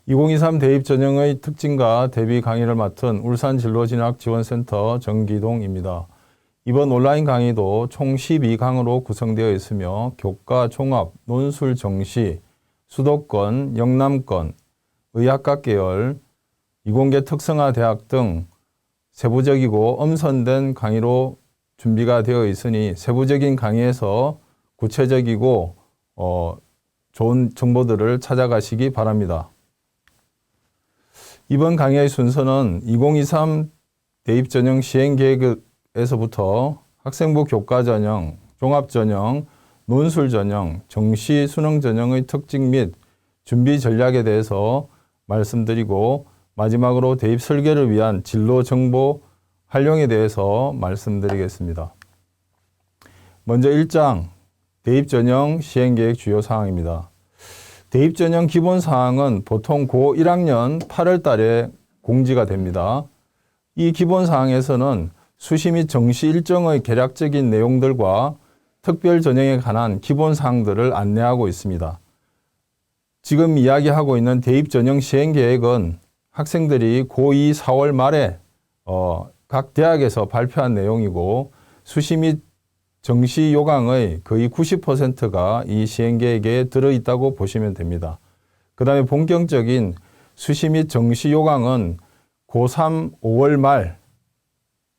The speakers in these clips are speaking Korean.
2023 대입 전형의 특징과 대비 강의를 맡은 울산진로진학지원센터 정기동입니다. 이번 온라인 강의도 총 12강으로 구성되어 있으며 교과 종합, 논술 정시, 수도권, 영남권, 의학과 계열, 이공계 특성화 대학 등 세부적이고 엄선된 강의로 준비가 되어 있으니 세부적인 강의에서 구체적이고 좋은 정보들을 찾아가시기 바랍니다. 이번 강의의 순서는 2023 대입 전형 시행 계획에서부터 학생부 교과 전형, 종합 전형, 논술 전형, 정시 수능 전형의 특징 및 준비 전략에 대해서 말씀드리고 마지막으로 대입 설계를 위한 진로 정보 활용에 대해서 말씀드리겠습니다. 먼저 1장 대입 전형 시행 계획 주요 사항입니다. 대입 전형 기본 사항은 보통 고 1학년 8월 달에 공지가 됩니다. 이 기본 사항에서는 수시 및 정시 일정의 개략적인 내용들과 특별 전형에 관한 기본 사항들을 안내하고 있습니다. 지금 이야기하고 있는 대입 전형 시행 계획은 학생들이 고2 4월 말에 각 대학에서 발표한 내용이고 수시 및 정시 요강의 거의 90%가 이 시행계획에 들어있다고 보시면 됩니다. 그 다음에 본격적인 수시 및 정시 요강은 고3 5월 말,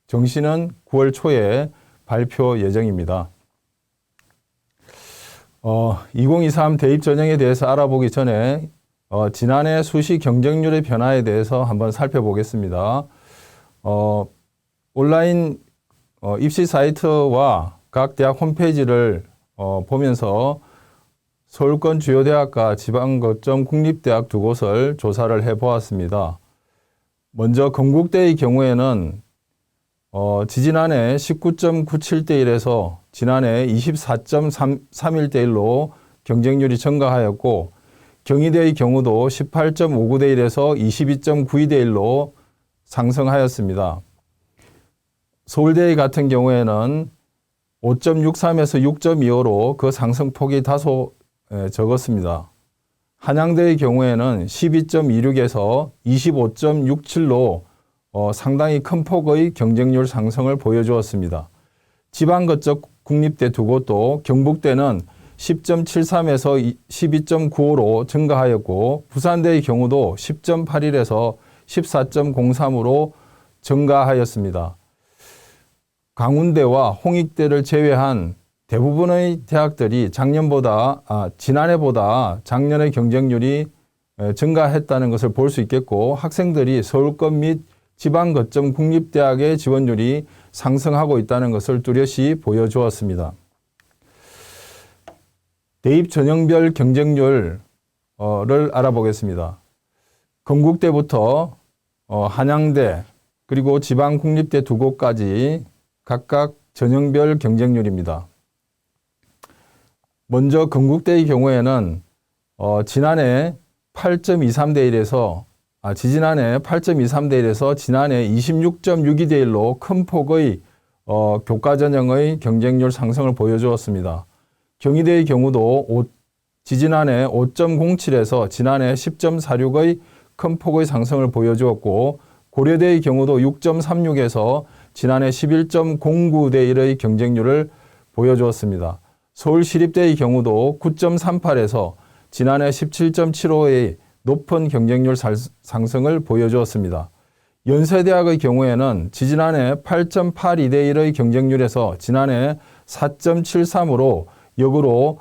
정시는 9월 초에 발표 예정입니다. 2023 대입 전형에 대해서 알아보기 전에 지난해 수시 경쟁률의 변화에 대해서 한번 살펴보겠습니다. 온라인 입시 사이트와 각 대학 홈페이지를 보면서 서울권 주요 대학과 지방 거점 국립대학 두 곳을 조사를 해보았습니다. 먼저 건국대의 경우에는 지지난해 19.97대 1에서 지난해 24.31대 1로 경쟁률이 증가하였고 경희대의 경우도 18.59대 1에서 22.92대 1로 상승하였습니다. 서울대의 같은 경우에는 5.63에서 6.25로 그 상승폭이 다소 적었습니다. 한양대의 경우에는 12.26에서 25.67로 상당히 큰 폭의 경쟁률 상승을 보여주었습니다. 지방거점 국립대 두 곳도 경북대는 10.73에서 12.95로 증가하였고 부산대의 경우도 10.81에서 14.03으로 증가하였습니다. 강운대와 홍익대를 제외한 대부분의 대학들이 지난해보다 작년의 경쟁률이 증가했다는 것을 볼 수 있겠고 학생들이 서울권 및 지방거점 국립대학의 지원율이 상승하고 있다는 것을 뚜렷이 보여주었습니다. 대입 전형별 경쟁률을 알아보겠습니다. 건국대부터 한양대 그리고 지방국립대 두 곳까지 각각 전형별 경쟁률입니다. 먼저 건국대의 경우에는 지난해 8.23대 1에서 지지난해 8.23대 1에서 지난해 26.62대 1로 큰 폭의 교과 전형의 경쟁률 상승을 보여주었습니다. 경희대의 경우도 지지난해 5.07에서 지난해 10.46의 큰 폭의 상승을 보여주었고 고려대의 경우도 6.36에서 지난해 11.09대 1의 경쟁률을 보여주었습니다. 서울시립대의 경우도 9.38에서 지난해 17.75의 높은 경쟁률 상승을 보여주었습니다. 연세대학의 경우에는 지지난해 8.82대 1의 경쟁률에서 지난해 4.73으로 역으로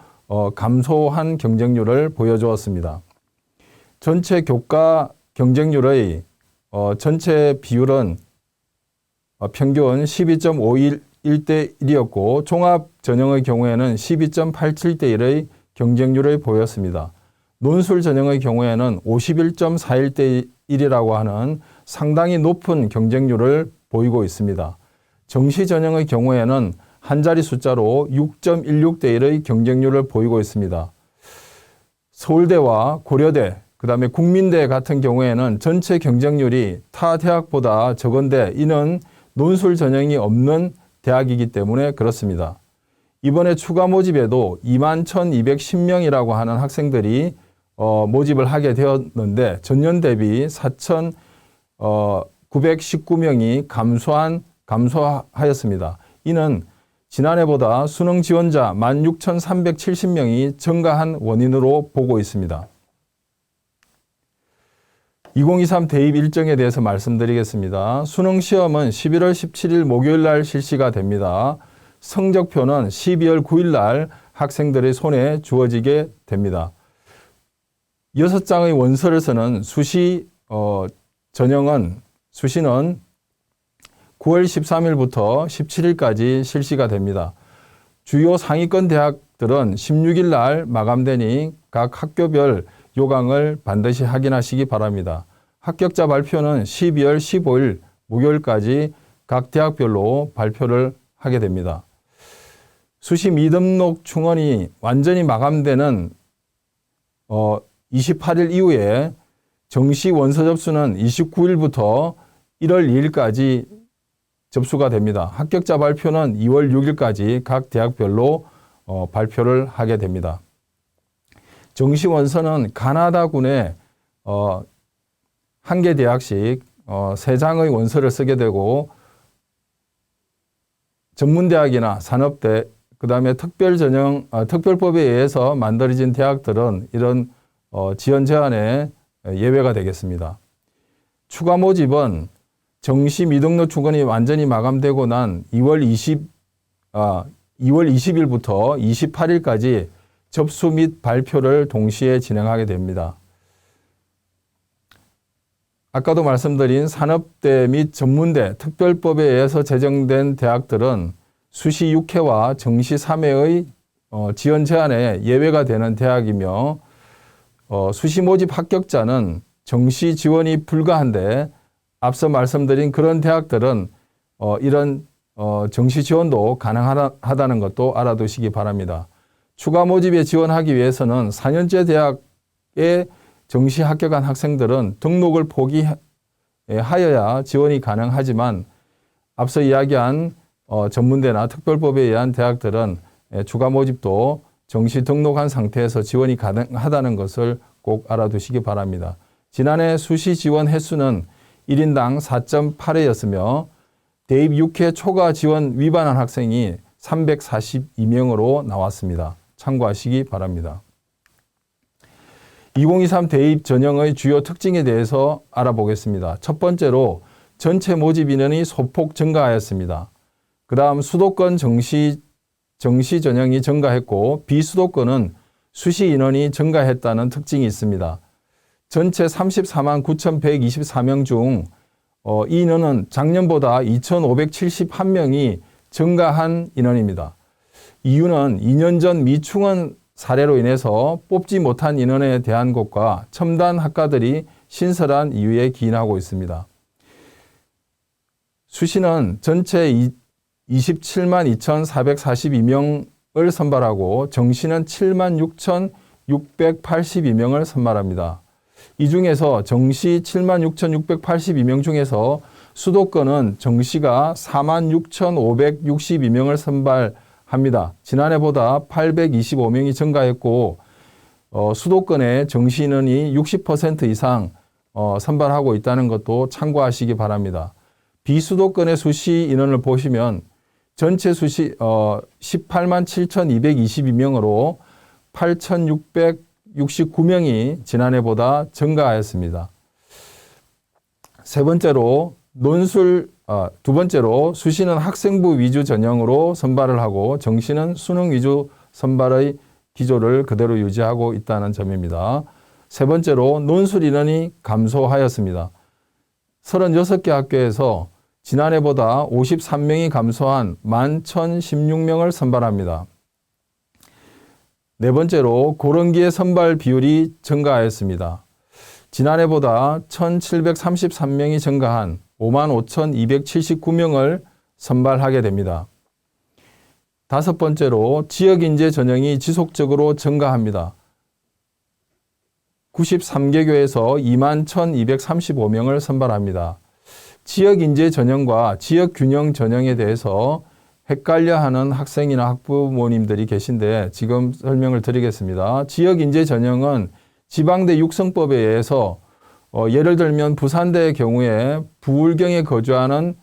감소한 경쟁률을 보여주었습니다. 전체 교과 경쟁률의 전체 비율은 평균 12.51대 1이었고 종합 전형의 경우에는 12.87대 1의 경쟁률을 보였습니다. 논술 전형의 경우에는 51.41대 1이라고 하는 상당히 높은 경쟁률을 보이고 있습니다. 정시 전형의 경우에는 한 자리 숫자로 6.16대 1의 경쟁률을 보이고 있습니다. 서울대와 고려대, 그 다음에 국민대 같은 경우에는 전체 경쟁률이 타 대학보다 적은데 이는 논술 전형이 없는 대학이기 때문에 그렇습니다. 이번에 추가 모집에도 21,210명이라고 하는 학생들이 모집을 하게 되었는데 전년 대비 4,919명이 감소하였습니다. 이는 지난해보다 수능 지원자 16,370명이 증가한 원인으로 보고 있습니다. 2023 대입 일정에 대해서 말씀드리겠습니다. 수능 시험은 11월 17일 목요일 날 실시가 됩니다. 성적표는 12월 9일 날 학생들의 손에 주어지게 됩니다. 6장의 원서를 쓰는 수시는 9월 13일부터 17일까지 실시가 됩니다. 주요 상위권 대학들은 16일 날 마감되니 각 학교별 요강을 반드시 확인하시기 바랍니다. 합격자 발표는 12월 15일 목요일까지 각 대학별로 발표를 하게 됩니다. 수시 미등록 충원이 완전히 마감되는 28일 이후에 정시 원서 접수는 29일부터 1월 2일까지 접수가 됩니다. 합격자 발표는 2월 6일까지 각 대학별로 발표를 하게 됩니다. 정시 원서는 가나다군에 한 개 대학씩 3장의 원서를 쓰게 되고 전문대학이나 산업대, 그 다음에 특별법에 의해서 만들어진 대학들은 이런 지원 제한에 예외가 되겠습니다. 추가 모집은 정시 미등록 충원이 완전히 마감되고 난 2월 20일부터 28일까지 접수 및 발표를 동시에 진행하게 됩니다. 아까도 말씀드린 산업대 및 전문대, 특별법에 의해서 제정된 대학들은 수시 6회와 정시 3회의 지원 제한에 예외가 되는 대학이며 수시 모집 합격자는 정시 지원이 불가한데 앞서 말씀드린 그런 대학들은 이런 정시 지원도 가능하다는 것도 알아두시기 바랍니다. 추가 모집에 지원하기 위해서는 4년제 대학에 정시 합격한 학생들은 등록을 포기하여야 지원이 가능하지만 앞서 이야기한 전문대나 특별법에 의한 대학들은 추가 모집도 정시 등록한 상태에서 지원이 가능하다는 것을 꼭 알아두시기 바랍니다. 지난해 수시 지원 횟수는 1인당 4.8회였으며 대입 6회 초과 지원 위반한 학생이 342명으로 나왔습니다. 참고하시기 바랍니다. 2023 대입 전형의 주요 특징에 대해서 알아보겠습니다. 첫 번째로 전체 모집 인원이 소폭 증가하였습니다. 그 다음 수도권 정시 전형이 증가했고 비수도권은 수시 인원이 증가했다는 특징이 있습니다. 전체 34만 9,124명 중 이 인원은 작년보다 2,571명이 증가한 인원입니다. 이유는 2년 전 미충원 사례로 인해서 뽑지 못한 인원에 대한 것과 첨단 학과들이 신설한 이유에 기인하고 있습니다. 수시는 전체 27만 2,442명을 선발하고 정시는 7만 6,682명을 선발합니다. 이 중에서 정시 7만 6,682명 중에서 수도권은 정시가 4만 6,562명을 선발합니다. 지난해보다 825명이 증가했고 수도권의 정시 인원이 60% 이상 선발하고 있다는 것도 참고하시기 바랍니다. 비수도권의 수시 인원을 보시면 전체 수시 18만 7,222명으로 8,669명이 지난해보다 증가하였습니다. 두 번째로 수시는 학생부 위주 전형으로 선발을 하고 정시는 수능 위주 선발의 기조를 그대로 유지하고 있다는 점입니다. 세 번째로 논술 인원이 감소하였습니다. 36개 학교에서 지난해보다 53명이 감소한 11,016명을 선발합니다. 네 번째로 고른기의 선발 비율이 증가하였습니다. 지난해보다 1,733명이 증가한 55,279명을 선발하게 됩니다. 다섯 번째로 지역인재 전형이 지속적으로 증가합니다. 93개교에서 21,235명을 선발합니다. 지역인재 전형과 지역균형 전형에 대해서 헷갈려하는 학생이나 학부모님들이 계신데 지금 설명을 드리겠습니다. 지역인재 전형은 지방대 육성법에 의해서 예를 들면 부산대의 경우에 부울경에 거주하는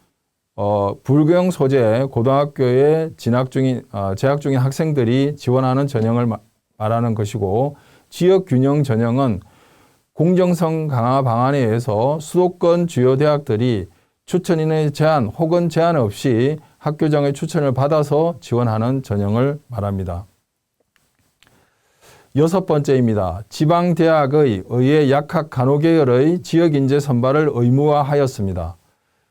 부울경 소재 고등학교에 재학 중인 학생들이 지원하는 전형을 말하는 것이고, 지역균형 전형은 공정성 강화 방안에 의해서 수도권 주요 대학들이 추천인의 제한 혹은 제한 없이 학교장의 추천을 받아서 지원하는 전형을 말합니다. 6번째입니다. 지방대학의 의예 약학 간호계열의 지역인재 선발을 의무화하였습니다.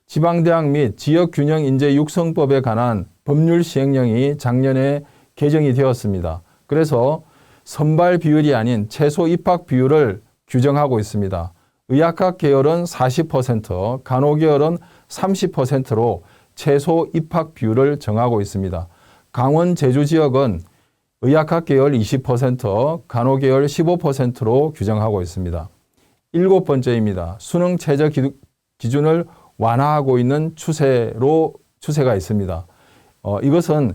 지방대학 및 지역균형인재 육성법에 관한 법률 시행령이 작년에 개정이 되었습니다. 그래서 선발 비율이 아닌 최소 입학 비율을 규정하고 있습니다. 의학학 계열은 40%, 간호계열은 30%로 최소 입학 비율을 정하고 있습니다. 강원 제주 지역은 의학학 계열 20%, 간호 계열 15%로 규정하고 있습니다. 7번째입니다. 수능 최저 기준을 완화하고 있는 추세가 있습니다. 이것은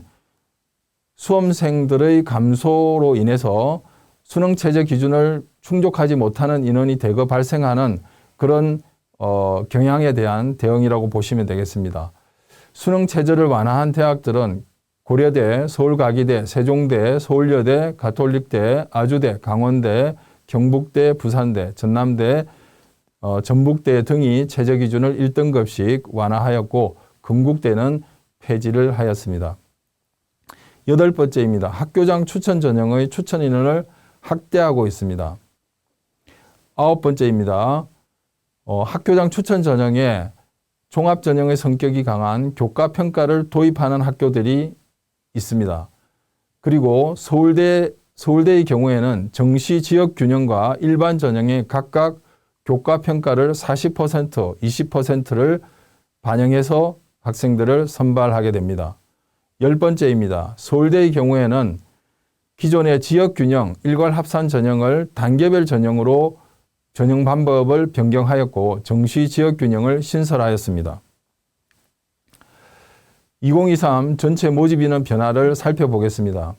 수험생들의 감소로 인해서 수능 최저 기준을 충족하지 못하는 인원이 대거 발생하는 그런 경향에 대한 대응이라고 보시면 되겠습니다. 수능 최저를 완화한 대학들은 고려대, 서울과기대, 세종대, 서울여대, 가톨릭대, 아주대, 강원대, 경북대, 부산대, 전남대, 전북대 등이 최저 기준을 1등급씩 완화하였고, 건국대는 폐지를 하였습니다. 8번째입니다. 학교장 추천 전형의 추천 인원을 확대하고 있습니다. 9번째입니다. 학교장 추천 전형에 종합 전형의 성격이 강한 교과 평가를 도입하는 학교들이 있습니다. 그리고 서울대의 경우에는 정시 지역 균형과 일반 전형의 각각 교과 평가를 40%, 20%를 반영해서 학생들을 선발하게 됩니다. 10번째입니다. 서울대의 경우에는 기존의 지역 균형, 일괄 합산 전형을 단계별 전형으로 전형 방법을 변경하였고, 정시 지역 균형을 신설하였습니다. 2023 전체 모집 인원 변화를 살펴보겠습니다.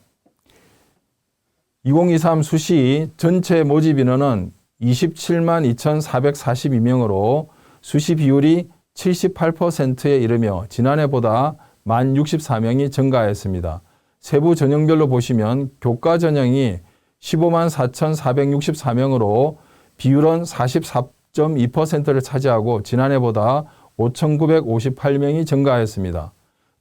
2023 수시 전체 모집 인원은 27만 2,442명으로 수시 비율이 78%에 이르며 지난해보다 1,064명이 증가하였습니다. 세부 전형별로 보시면 교과 전형이 15만 4,464명으로 비율은 44.2%를 차지하고 지난해보다 5,958명이 증가하였습니다.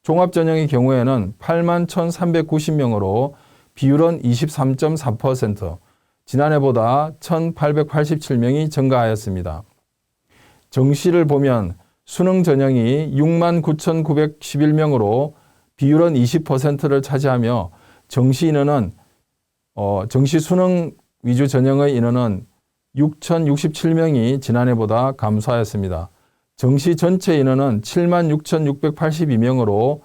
종합전형의 경우에는 8만 1,390명으로 비율은 23.4%, 지난해보다 1,887명이 증가하였습니다. 정시를 보면 수능 전형이 6만 9,911명으로 비율은 20%를 차지하며 정시 인원은 정시 수능 위주 전형의 인원은 6,067명이 지난해보다 감소하였습니다. 정시 전체 인원은 7만 6,682명으로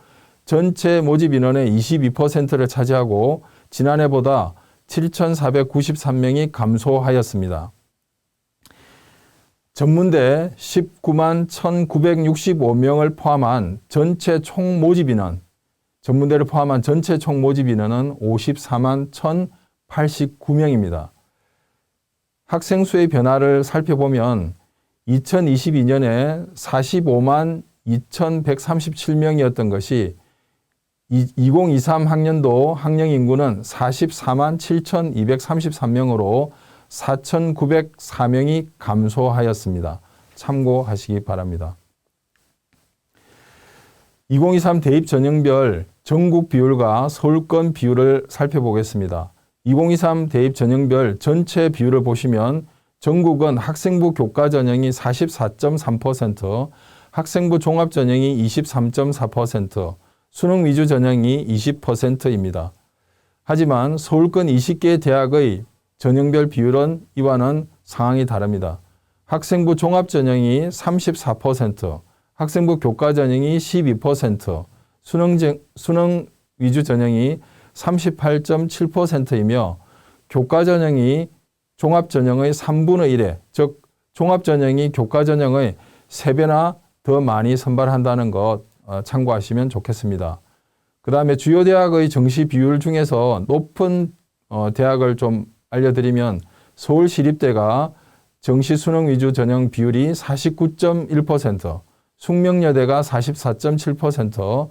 전체 모집 인원의 22%를 차지하고 지난해보다 7,493명이 감소하였습니다. 전문대 19만 1,965명을 포함한 전체 총 모집 인원, 전문대를 포함한 전체 총 모집 인원은 54만 1,089명입니다. 학생 수의 변화를 살펴보면 2022년에 45만 2,137명이었던 것이 2023 학년도 학령 인구는 44만 7,233명으로 4,904명이 감소하였습니다. 참고하시기 바랍니다. 2023 대입 전형별 전국 비율과 서울권 비율을 살펴보겠습니다. 2023 대입 전형별 전체 비율을 보시면 전국은 학생부 교과 전형이 44.3%, 학생부 종합 전형이 23.4%, 수능 위주 전형이 20%입니다. 하지만 서울권 20개 대학의 전형별 비율은 이와는 상황이 다릅니다. 학생부 종합 전형이 34%, 학생부 교과 전형이 12%, 수능 위주 전형이 38.7%이며 교과 전형이 종합 전형의 3분의 1에, 즉 종합 전형이 교과 전형의 3배나 더 많이 선발한다는 것 참고하시면 좋겠습니다. 그 다음에 주요 대학의 정시 비율 중에서 높은 대학을 좀 알려드리면 서울시립대가 정시 수능 위주 전형 비율이 49.1%, 숙명여대가 44.7%,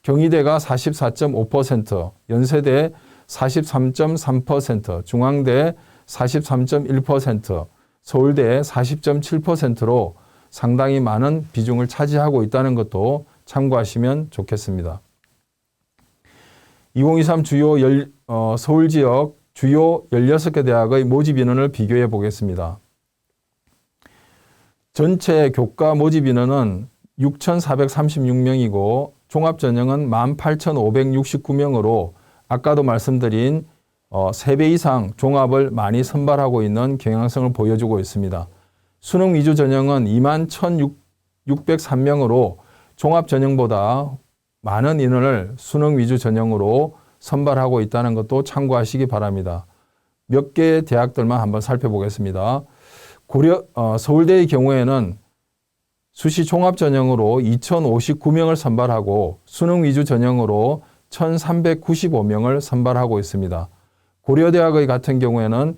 경희대가 44.5%, 연세대 43.3%, 중앙대 43.1%, 서울대 40.7%로 상당히 많은 비중을 차지하고 있다는 것도 참고하시면 좋겠습니다. 2023 서울 지역 주요 16개 대학의 모집 인원을 비교해 보겠습니다. 전체 교과 모집 인원은 6,436명이고 종합전형은 18,569명으로 아까도 말씀드린 3배 이상 종합을 많이 선발하고 있는 경향성을 보여주고 있습니다. 수능 위주 전형은 21,603명으로 종합전형보다 많은 인원을 수능 위주 전형으로 선발하고 있다는 것도 참고하시기 바랍니다. 몇 개의 대학들만 한번 살펴보겠습니다. 서울대의 경우에는 수시 종합 전형으로 2,059명을 선발하고 수능 위주 전형으로 1,395명을 선발하고 있습니다. 고려대학의 같은 경우에는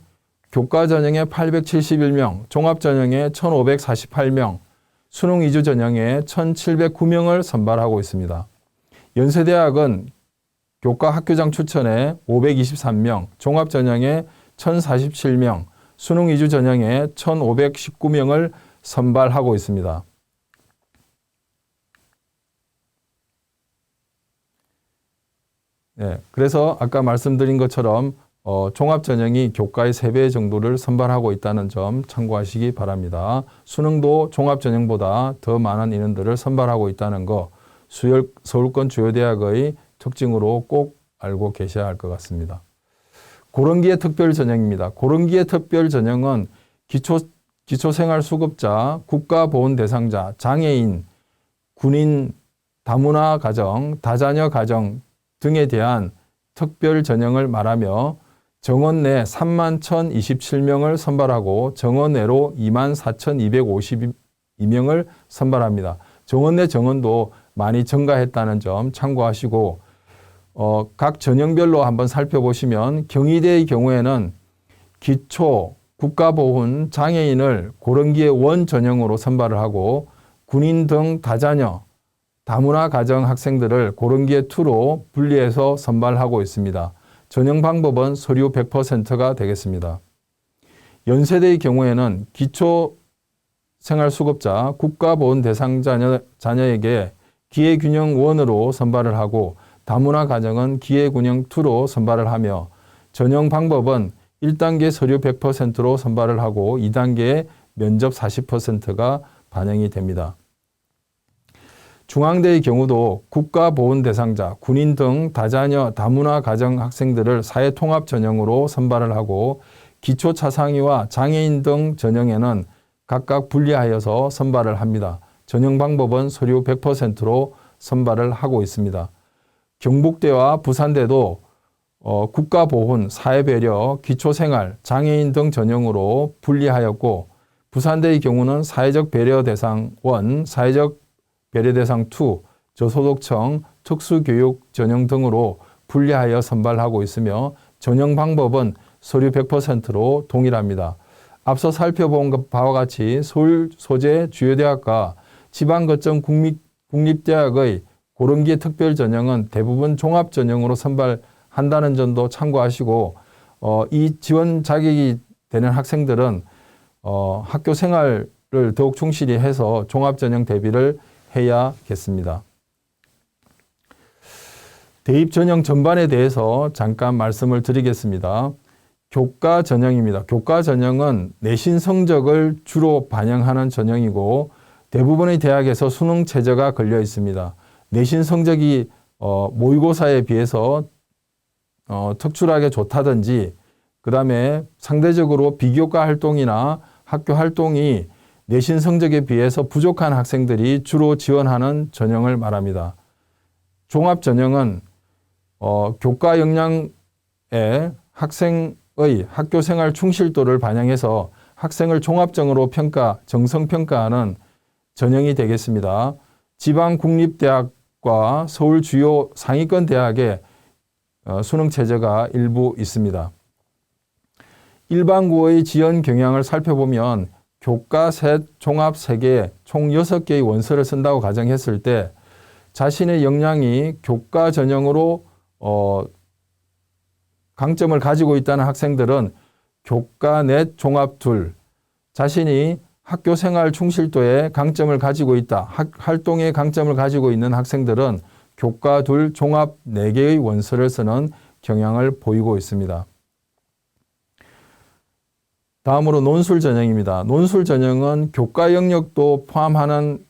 교과 전형에 871명, 종합 전형에 1,548명, 수능 위주 전형에 1,709명을 선발하고 있습니다. 연세대학은 교과 학교장 추천에 523명, 종합 전형에 1,047명, 수능 위주 전형에 1,519명을 선발하고 있습니다. 네, 그래서 아까 말씀드린 것처럼 종합 전형이 교과의 3배 정도를 선발하고 있다는 점 참고하시기 바랍니다. 수능도 종합 전형보다 더 많은 인원들을 선발하고 있다는 거 서울권 주요 대학의 특징으로 꼭 알고 계셔야 할 것 같습니다. 고른기의 특별 전형입니다. 고른기의 특별 전형은 기초생활수급자, 국가보훈 대상자, 장애인, 군인, 다문화 가정, 다자녀 가정 등에 대한 특별 전형을 말하며 정원 내 31,027명을 선발하고 정원 외로 24,252명을 선발합니다. 정원 내 정원도 많이 증가했다는 점 참고하시고 각 전형별로 한번 살펴보시면 경희대의 경우에는 기초, 국가보훈, 장애인을 고른기의 원 전형으로 선발을 하고 군인 등 다자녀, 다문화 가정 학생들을 고른기의 2로 분리해서 선발하고 있습니다. 전형 방법은 서류 100%가 되겠습니다. 연세대의 경우에는 기초생활수급자, 국가보훈 대상 자녀에게 기회균형 1으로 선발을 하고 다문화 가정은 기회균형 2로 선발을 하며 전형 방법은 1단계 서류 100%로 선발을 하고 2단계에 면접 40%가 반영이 됩니다. 중앙대의 경우도 국가보훈 대상자, 군인 등 다자녀, 다문화 가정 학생들을 사회통합 전형으로 선발을 하고 기초차상위와 장애인 등 전형에는 각각 분리하여서 선발을 합니다. 전형 방법은 서류 100%로 선발을 하고 있습니다. 경북대와 부산대도 국가보훈, 사회배려, 기초생활, 장애인 등 전형으로 분리하였고 부산대의 경우는 사회적 배려 대상 1, 사회적 배려 대상 2, 저소득층, 특수교육 전형 등으로 분리하여 선발하고 있으며 전형 방법은 서류 100%로 동일합니다. 앞서 살펴본 바와 같이 서울 소재 주요 대학과 지방거점 국립대학의 고른기의 특별 전형은 대부분 종합 전형으로 선발한다는 점도 참고하시고 이 지원 자격이 되는 학생들은 학교 생활을 더욱 충실히 해서 종합 전형 대비를 해야겠습니다. 대입 전형 전반에 대해서 잠깐 말씀을 드리겠습니다. 교과 전형입니다. 교과 전형은 내신 성적을 주로 반영하는 전형이고 대부분의 대학에서 수능 최저가 걸려 있습니다. 내신 성적이 모의고사에 비해서 특출하게 좋다든지 그 다음에 상대적으로 비교과 활동이나 학교 활동이 내신 성적에 비해서 부족한 학생들이 주로 지원하는 전형을 말합니다. 종합 전형은 교과 역량에 학생의 학교 생활 충실도를 반영해서 학생을 종합적으로 정성평가하는 전형이 되겠습니다. 지방 국립대학과 서울 주요 상위권 대학의 수능 체제가 일부 있습니다. 일반고의 지원 경향을 살펴보면 교과 셋, 종합 3개, 총 6개의 원서를 쓴다고 가정했을 때 자신의 역량이 교과 전형으로 강점을 가지고 있다는 학생들은 교과 넷, 종합 둘, 자신이 학교 생활 충실도에 강점을 가지고 있다, 활동에 강점을 가지고 있는 학생들은 교과 둘, 종합 4개의 원서를 쓰는 경향을 보이고 있습니다. 다음으로 논술 전형입니다. 논술 전형은 교과 영역도 포함하는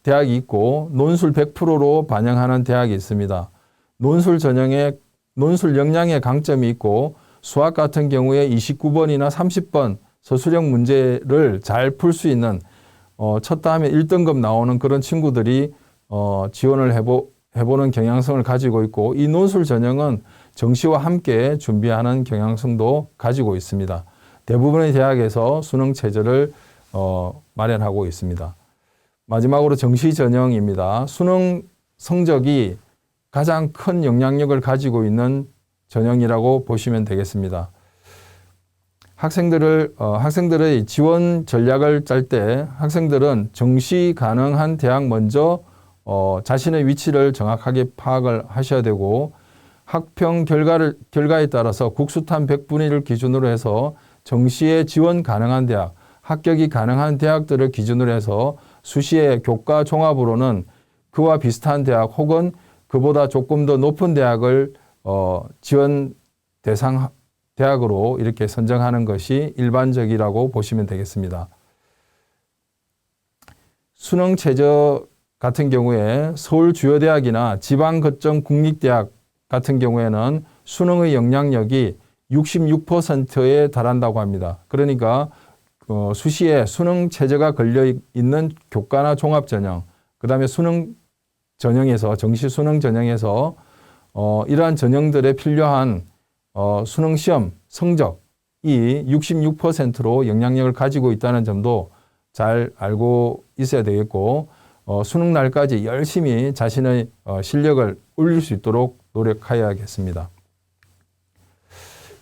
대학이 있고 논술 100%로 반영하는 대학이 있습니다. 논술 전형에 논술 역량의 강점이 있고 수학 같은 경우에 29번이나 30번 서술형 문제를 잘 풀 수 있는 쳤다 하면 1등급 나오는 그런 친구들이 지원을 해보는 경향성을 가지고 있고 이 논술 전형은 정시와 함께 준비하는 경향성도 가지고 있습니다. 대부분의 대학에서 수능 체제를 마련하고 있습니다. 마지막으로 정시 전형입니다. 수능 성적이 가장 큰 영향력을 가지고 있는 전형이라고 보시면 되겠습니다. 학생들의 지원 전략을 짤 때 학생들은 정시 가능한 대학 먼저 자신의 위치를 정확하게 파악을 하셔야 되고 학평 결과에 따라서 국수탄 100분의 1을 기준으로 해서 정시에 지원 가능한 대학, 합격이 가능한 대학들을 기준으로 해서 수시에 교과 종합으로는 그와 비슷한 대학 혹은 그보다 조금 더 높은 대학을 지원 대상 대학으로 이렇게 선정하는 것이 일반적이라고 보시면 되겠습니다. 수능 최저 같은 경우에 서울 주요대학이나 지방거점 국립대학 같은 경우에는 수능의 영향력이 66%에 달한다고 합니다. 그러니까 수시에 수능 체제가 걸려 있는 교과나 종합 전형, 그 다음에 수능 전형에서 정시 수능 전형에서 이러한 전형들에 필요한 수능 시험 성적이 66%로 영향력을 가지고 있다는 점도 잘 알고 있어야 되겠고 수능 날까지 열심히 자신의 실력을 올릴 수 있도록 노력해야겠습니다.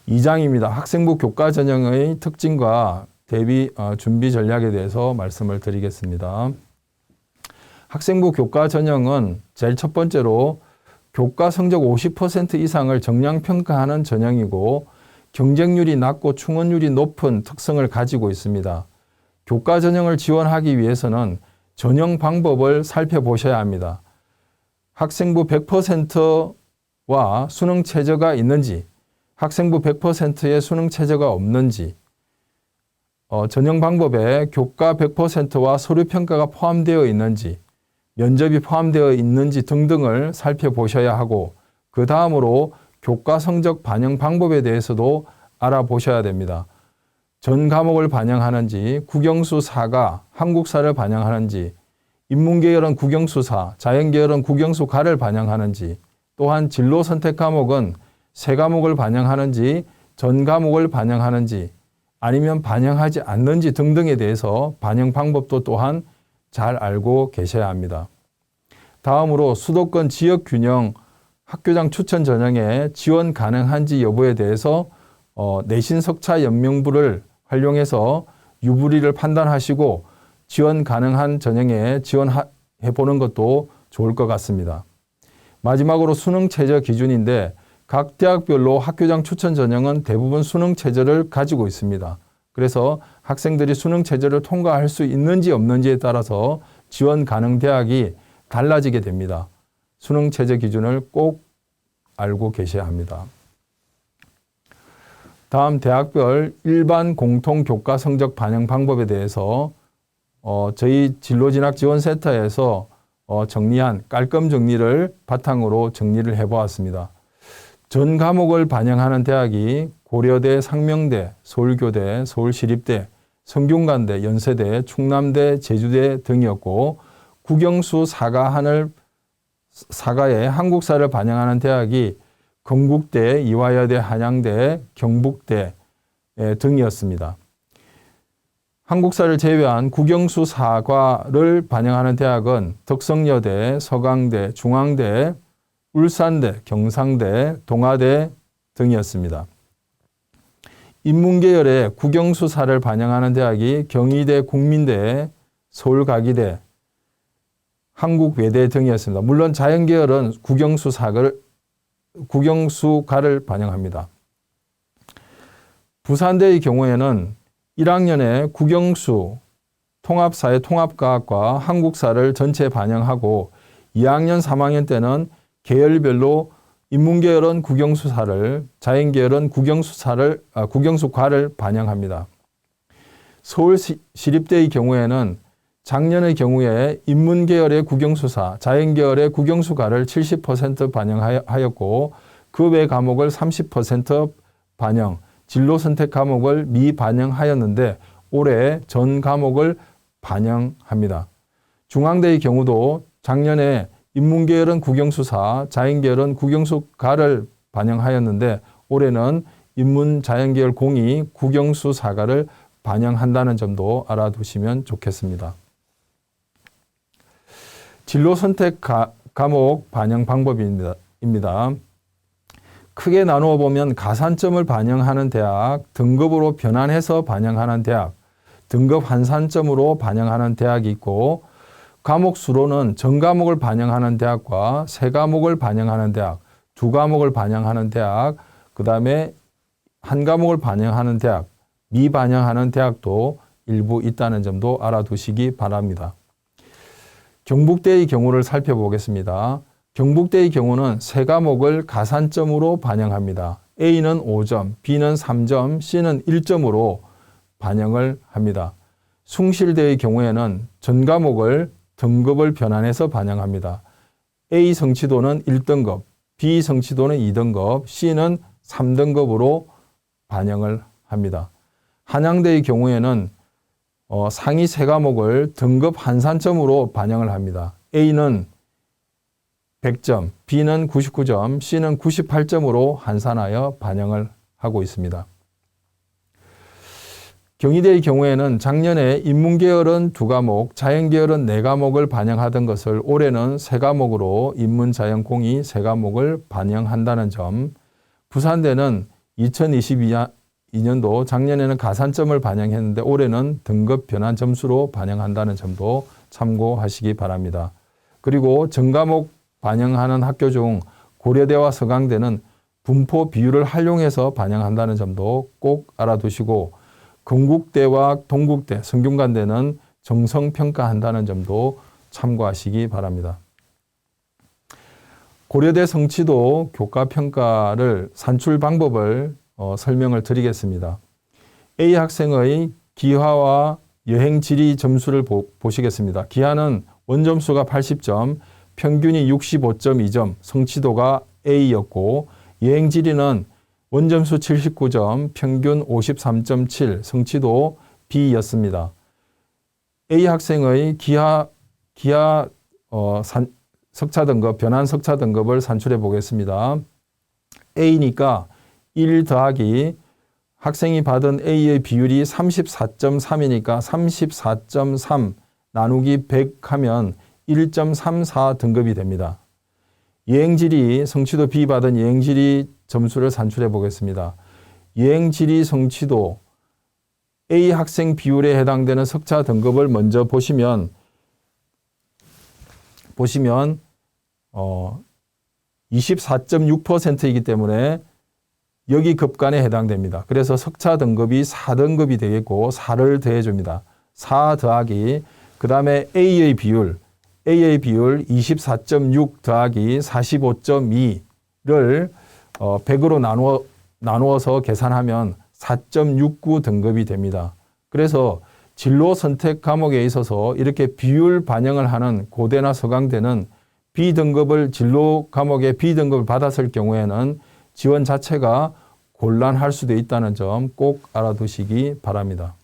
2장입니다. 학생부 교과 전형의 특징과 대비 준비 전략에 대해서 말씀을 드리겠습니다. 학생부 교과 전형은 제일 첫 번째로 교과 성적 50% 이상을 정량 평가하는 전형이고 경쟁률이 낮고 충원율이 높은 특성을 가지고 있습니다. 교과 전형을 지원하기 위해서는 전형 방법을 살펴보셔야 합니다. 학생부 100%와 수능 최저가 있는지, 학생부 100%의 수능 최저가 없는지, 전형 방법에 교과 100%와 서류 평가가 포함되어 있는지, 면접이 포함되어 있는지 등등을 살펴보셔야 하고 그 다음으로 교과 성적 반영 방법에 대해서도 알아보셔야 됩니다. 전 과목을 반영하는지, 국영수 4가 한국사를 반영하는지, 인문계열은 국영수 4, 자연계열은 국영수 가를 반영하는지, 또한 진로 선택 과목은 세 과목을 반영하는지, 전 과목을 반영하는지, 아니면 반영하지 않는지 등등에 대해서 반영 방법도 또한 잘 알고 계셔야 합니다. 다음으로 수도권 지역균형 학교장 추천 전형에 지원 가능한지 여부에 대해서 내신 석차 연명부를 활용해서 유불리를 판단하시고 지원 가능한 전형에 지원해 보는 것도 좋을 것 같습니다. 마지막으로 수능 최저 기준인데 각 대학별로 학교장 추천 전형은 대부분 수능 최저를 가지고 있습니다. 그래서 학생들이 수능 최저를 통과할 수 있는지 없는지에 따라서 지원 가능 대학이 달라지게 됩니다. 수능 최저 기준을 꼭 알고 계셔야 합니다. 다음 대학별 일반 공통 교과 성적 반영 방법에 대해서 저희 진로진학지원센터에서 정리한 깔끔 정리를 바탕으로 정리를 해보았습니다. 전 과목을 반영하는 대학이 고려대, 상명대, 서울교대, 서울시립대, 성균관대, 연세대, 충남대, 제주대 등이었고 국영수 4가 사가의 한국사를 반영하는 대학이 건국대, 이화여대, 한양대, 경북대 등이었습니다. 한국사를 제외한 국영수 4과를 반영하는 대학은 덕성여대, 서강대, 중앙대, 울산대, 경상대, 동아대 등이었습니다. 인문계열의 국영수사를 반영하는 대학이 경희대, 국민대, 서울가기대, 한국외대 등이었습니다. 물론 자연계열은 국영수가를 반영합니다. 부산대의 경우에는 1학년에 국영수, 통합사회 통합과학과 한국사를 전체 반영하고 2학년, 3학년 때는 계열별로 인문계열은 국영수사를, 자연계열은 국영수과를 반영합니다. 서울시립대의 경우에는 작년의 경우에 인문계열의 국영수사, 자연계열의 국영수과를 70% 반영하였고 그 외 과목을 30% 반영, 진로선택 과목을 미반영하였는데 올해 전 과목을 반영합니다. 중앙대의 경우도 작년에 인문계열은 국영수사, 자연계열은 국영수과를 반영하였는데 올해는 인문자연계열 공이 국영수사과를 반영한다는 점도 알아두시면 좋겠습니다. 진로선택 과목 반영 방법입니다. 크게 나누어 보면 가산점을 반영하는 대학, 등급으로 변환해서 반영하는 대학, 등급 환산점으로 반영하는 대학이 있고 과목 수로는 전 과목을 반영하는 대학과 세 과목을 반영하는 대학, 두 과목을 반영하는 대학, 그 다음에 한 과목을 반영하는 대학, 미반영하는 대학도 일부 있다는 점도 알아두시기 바랍니다. 경북대의 경우를 살펴보겠습니다. 경북대의 경우는 세 과목을 가산점으로 반영합니다. A는 5점, B는 3점, C는 1점으로 반영을 합니다. 숭실대의 경우에는 전 과목을 등급을 변환해서 반영합니다. A 성취도는 1등급, B 성취도는 2등급, C는 3등급으로 반영을 합니다. 한양대의 경우에는 상위 세 과목을 등급 환산점으로 반영을 합니다. A는 100점, B는 99점, C는 98점으로 환산하여 반영을 하고 있습니다. 경희대의 경우에는 작년에 인문계열은 2과목, 자연계열은 4과목을 반영하던 것을 올해는 3과목으로 인문자연공이 3과목을 반영한다는 점, 부산대는 2022년도 작년에는 가산점을 반영했는데 올해는 등급 변환 점수로 반영한다는 점도 참고하시기 바랍니다. 그리고 전과목 반영하는 학교 중 고려대와 서강대는 분포 비율을 활용해서 반영한다는 점도 꼭 알아두시고 건국대와 동국대, 성균관대는 정성평가한다는 점도 참고하시기 바랍니다. 고려대 성취도 교과평가를 산출 방법을 설명을 드리겠습니다. A 학생의 기하와 여행지리 점수를 보시겠습니다. 기하는 원점수가 80점, 평균이 65.2점, 성취도가 A였고 여행지리는 원점수 79점, 평균 53.7, 성취도 B였습니다. A 학생의 기하 석차 등급, 변환 석차 등급을 산출해 보겠습니다. A니까 1 더하기 학생이 받은 A의 비율이 34.3이니까 34.3 나누기 100 하면 1.34 등급이 됩니다. 여행지리 성취도 B 받은 여행지리 점수를 산출해 보겠습니다. 여행지리 성취도 A 학생 비율에 해당되는 석차 등급을 먼저 보시면 24.6%이기 때문에 여기 급간에 해당됩니다. 그래서 석차 등급이 4등급이 되겠고 4를 더해줍니다. 4 더하기 그 다음에 A의 비율 24.6 더하기 45.2를 100으로 나누어서 계산하면 4.69 등급이 됩니다. 그래서 진로 선택 과목에 있어서 이렇게 비율 반영을 하는 고대나 서강대는 B등급을 진로 과목에 B등급을 받았을 경우에는 지원 자체가 곤란할 수도 있다는 점 꼭 알아두시기 바랍니다.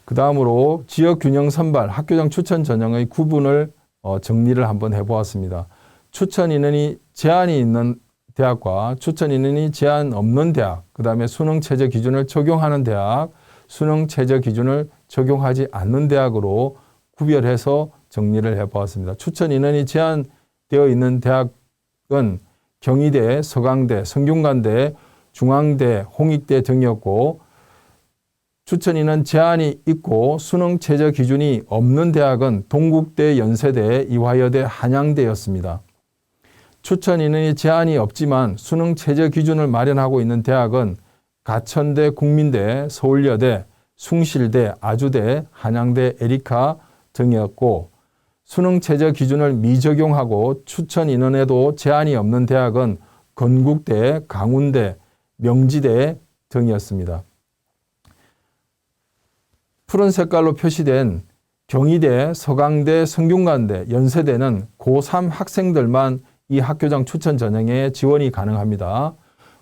그 다음으로 지역균형 선발, 학교장 추천 전형의 구분을 정리를 한번 해보았습니다. 추천 인원이 제한이 있는 대학과 추천 인원이 제한 없는 대학, 그 다음에 수능 최저 기준을 적용하는 대학, 수능 최저 기준을 적용하지 않는 대학으로 구별해서 정리를 해보았습니다. 추천 인원이 제한되어 있는 대학은 경희대, 서강대, 성균관대, 중앙대, 홍익대 등이었고 추천인은 제한이 있고 수능 최저 기준이 없는 대학은 동국대, 연세대, 이화여대, 한양대였습니다. 추천인의 제한이 없지만 수능 최저 기준을 마련하고 있는 대학은 가천대, 국민대, 서울여대, 숭실대, 아주대, 한양대, 에리카 등이었고 수능 최저 기준을 미적용하고 추천 인원에도 제한이 없는 대학은 건국대, 강운대, 명지대 등이었습니다. 푸른 색깔로 표시된 경희대, 서강대, 성균관대, 연세대는 고3 학생들만 이 학교장 추천 전형에 지원이 가능합니다.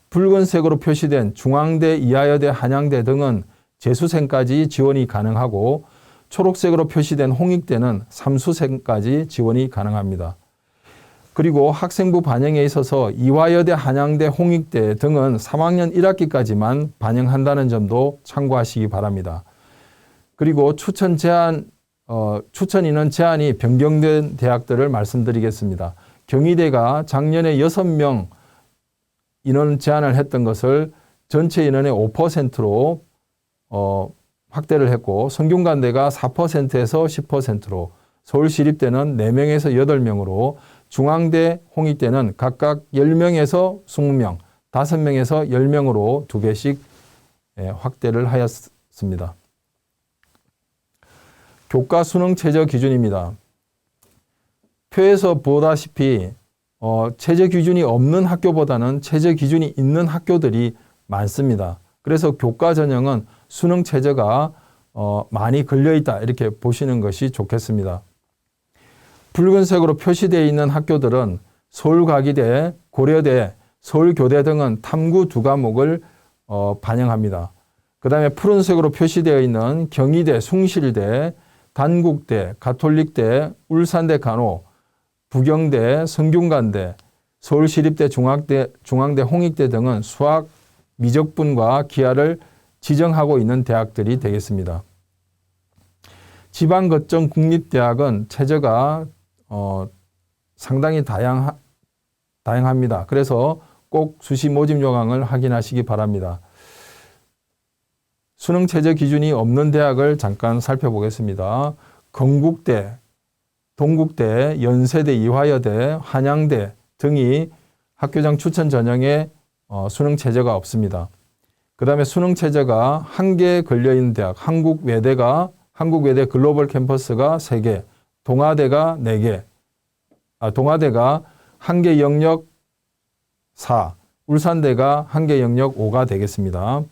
붉은색으로 표시된 중앙대, 이화여대, 한양대 등은 재수생까지 지원이 가능하고 초록색으로 표시된 홍익대는 삼수생까지 지원이 가능합니다. 그리고 학생부 반영에 있어서 이화여대, 한양대, 홍익대 등은 3학년 1학기까지만 반영한다는 점도 참고하시기 바랍니다. 그리고 추천 인원 제한이 변경된 대학들을 말씀드리겠습니다. 경희대가 작년에 6명 인원 제한을 했던 것을 전체 인원의 5%로 확대를 했고 성균관대가 4%에서 10%로 서울시립대는 4명에서 8명으로 중앙대, 홍익대는 각각 10명에서 20명, 5명에서 10명으로 2개씩 확대를 하였습니다. 교과 수능 최저 기준입니다. 표에서 보다시피 최저 기준이 없는 학교보다는 최저 기준이 있는 학교들이 많습니다. 그래서 교과 전형은 수능 최저가 많이 걸려있다 이렇게 보시는 것이 좋겠습니다. 붉은색으로 표시되어 있는 학교들은 서울과기대, 고려대, 서울교대 등은 탐구 2과목을 반영합니다. 그 다음에 푸른색으로 표시되어 있는 경희대, 숭실대, 단국대, 가톨릭대, 울산대 간호, 부경대, 성균관대, 서울시립대, 중앙대, 홍익대 등은 수학 미적분과 기하를 지정하고 있는 대학들이 되겠습니다. 지방거점 국립대학은 최저가 상당히 다양합니다. 그래서 꼭 수시 모집 요강을 확인하시기 바랍니다. 수능 최저 기준이 없는 대학을 잠깐 살펴보겠습니다. 건국대, 동국대, 연세대, 이화여대, 한양대 등이 학교장 추천 전형에 수능 최저가 없습니다. 그 다음에 수능 최저가 1개 걸려있는 대학, 한국외대 글로벌 캠퍼스가 3개, 동아대가 4개, 동아대가 1개 영역 4, 울산대가 1개 영역 5가 되겠습니다.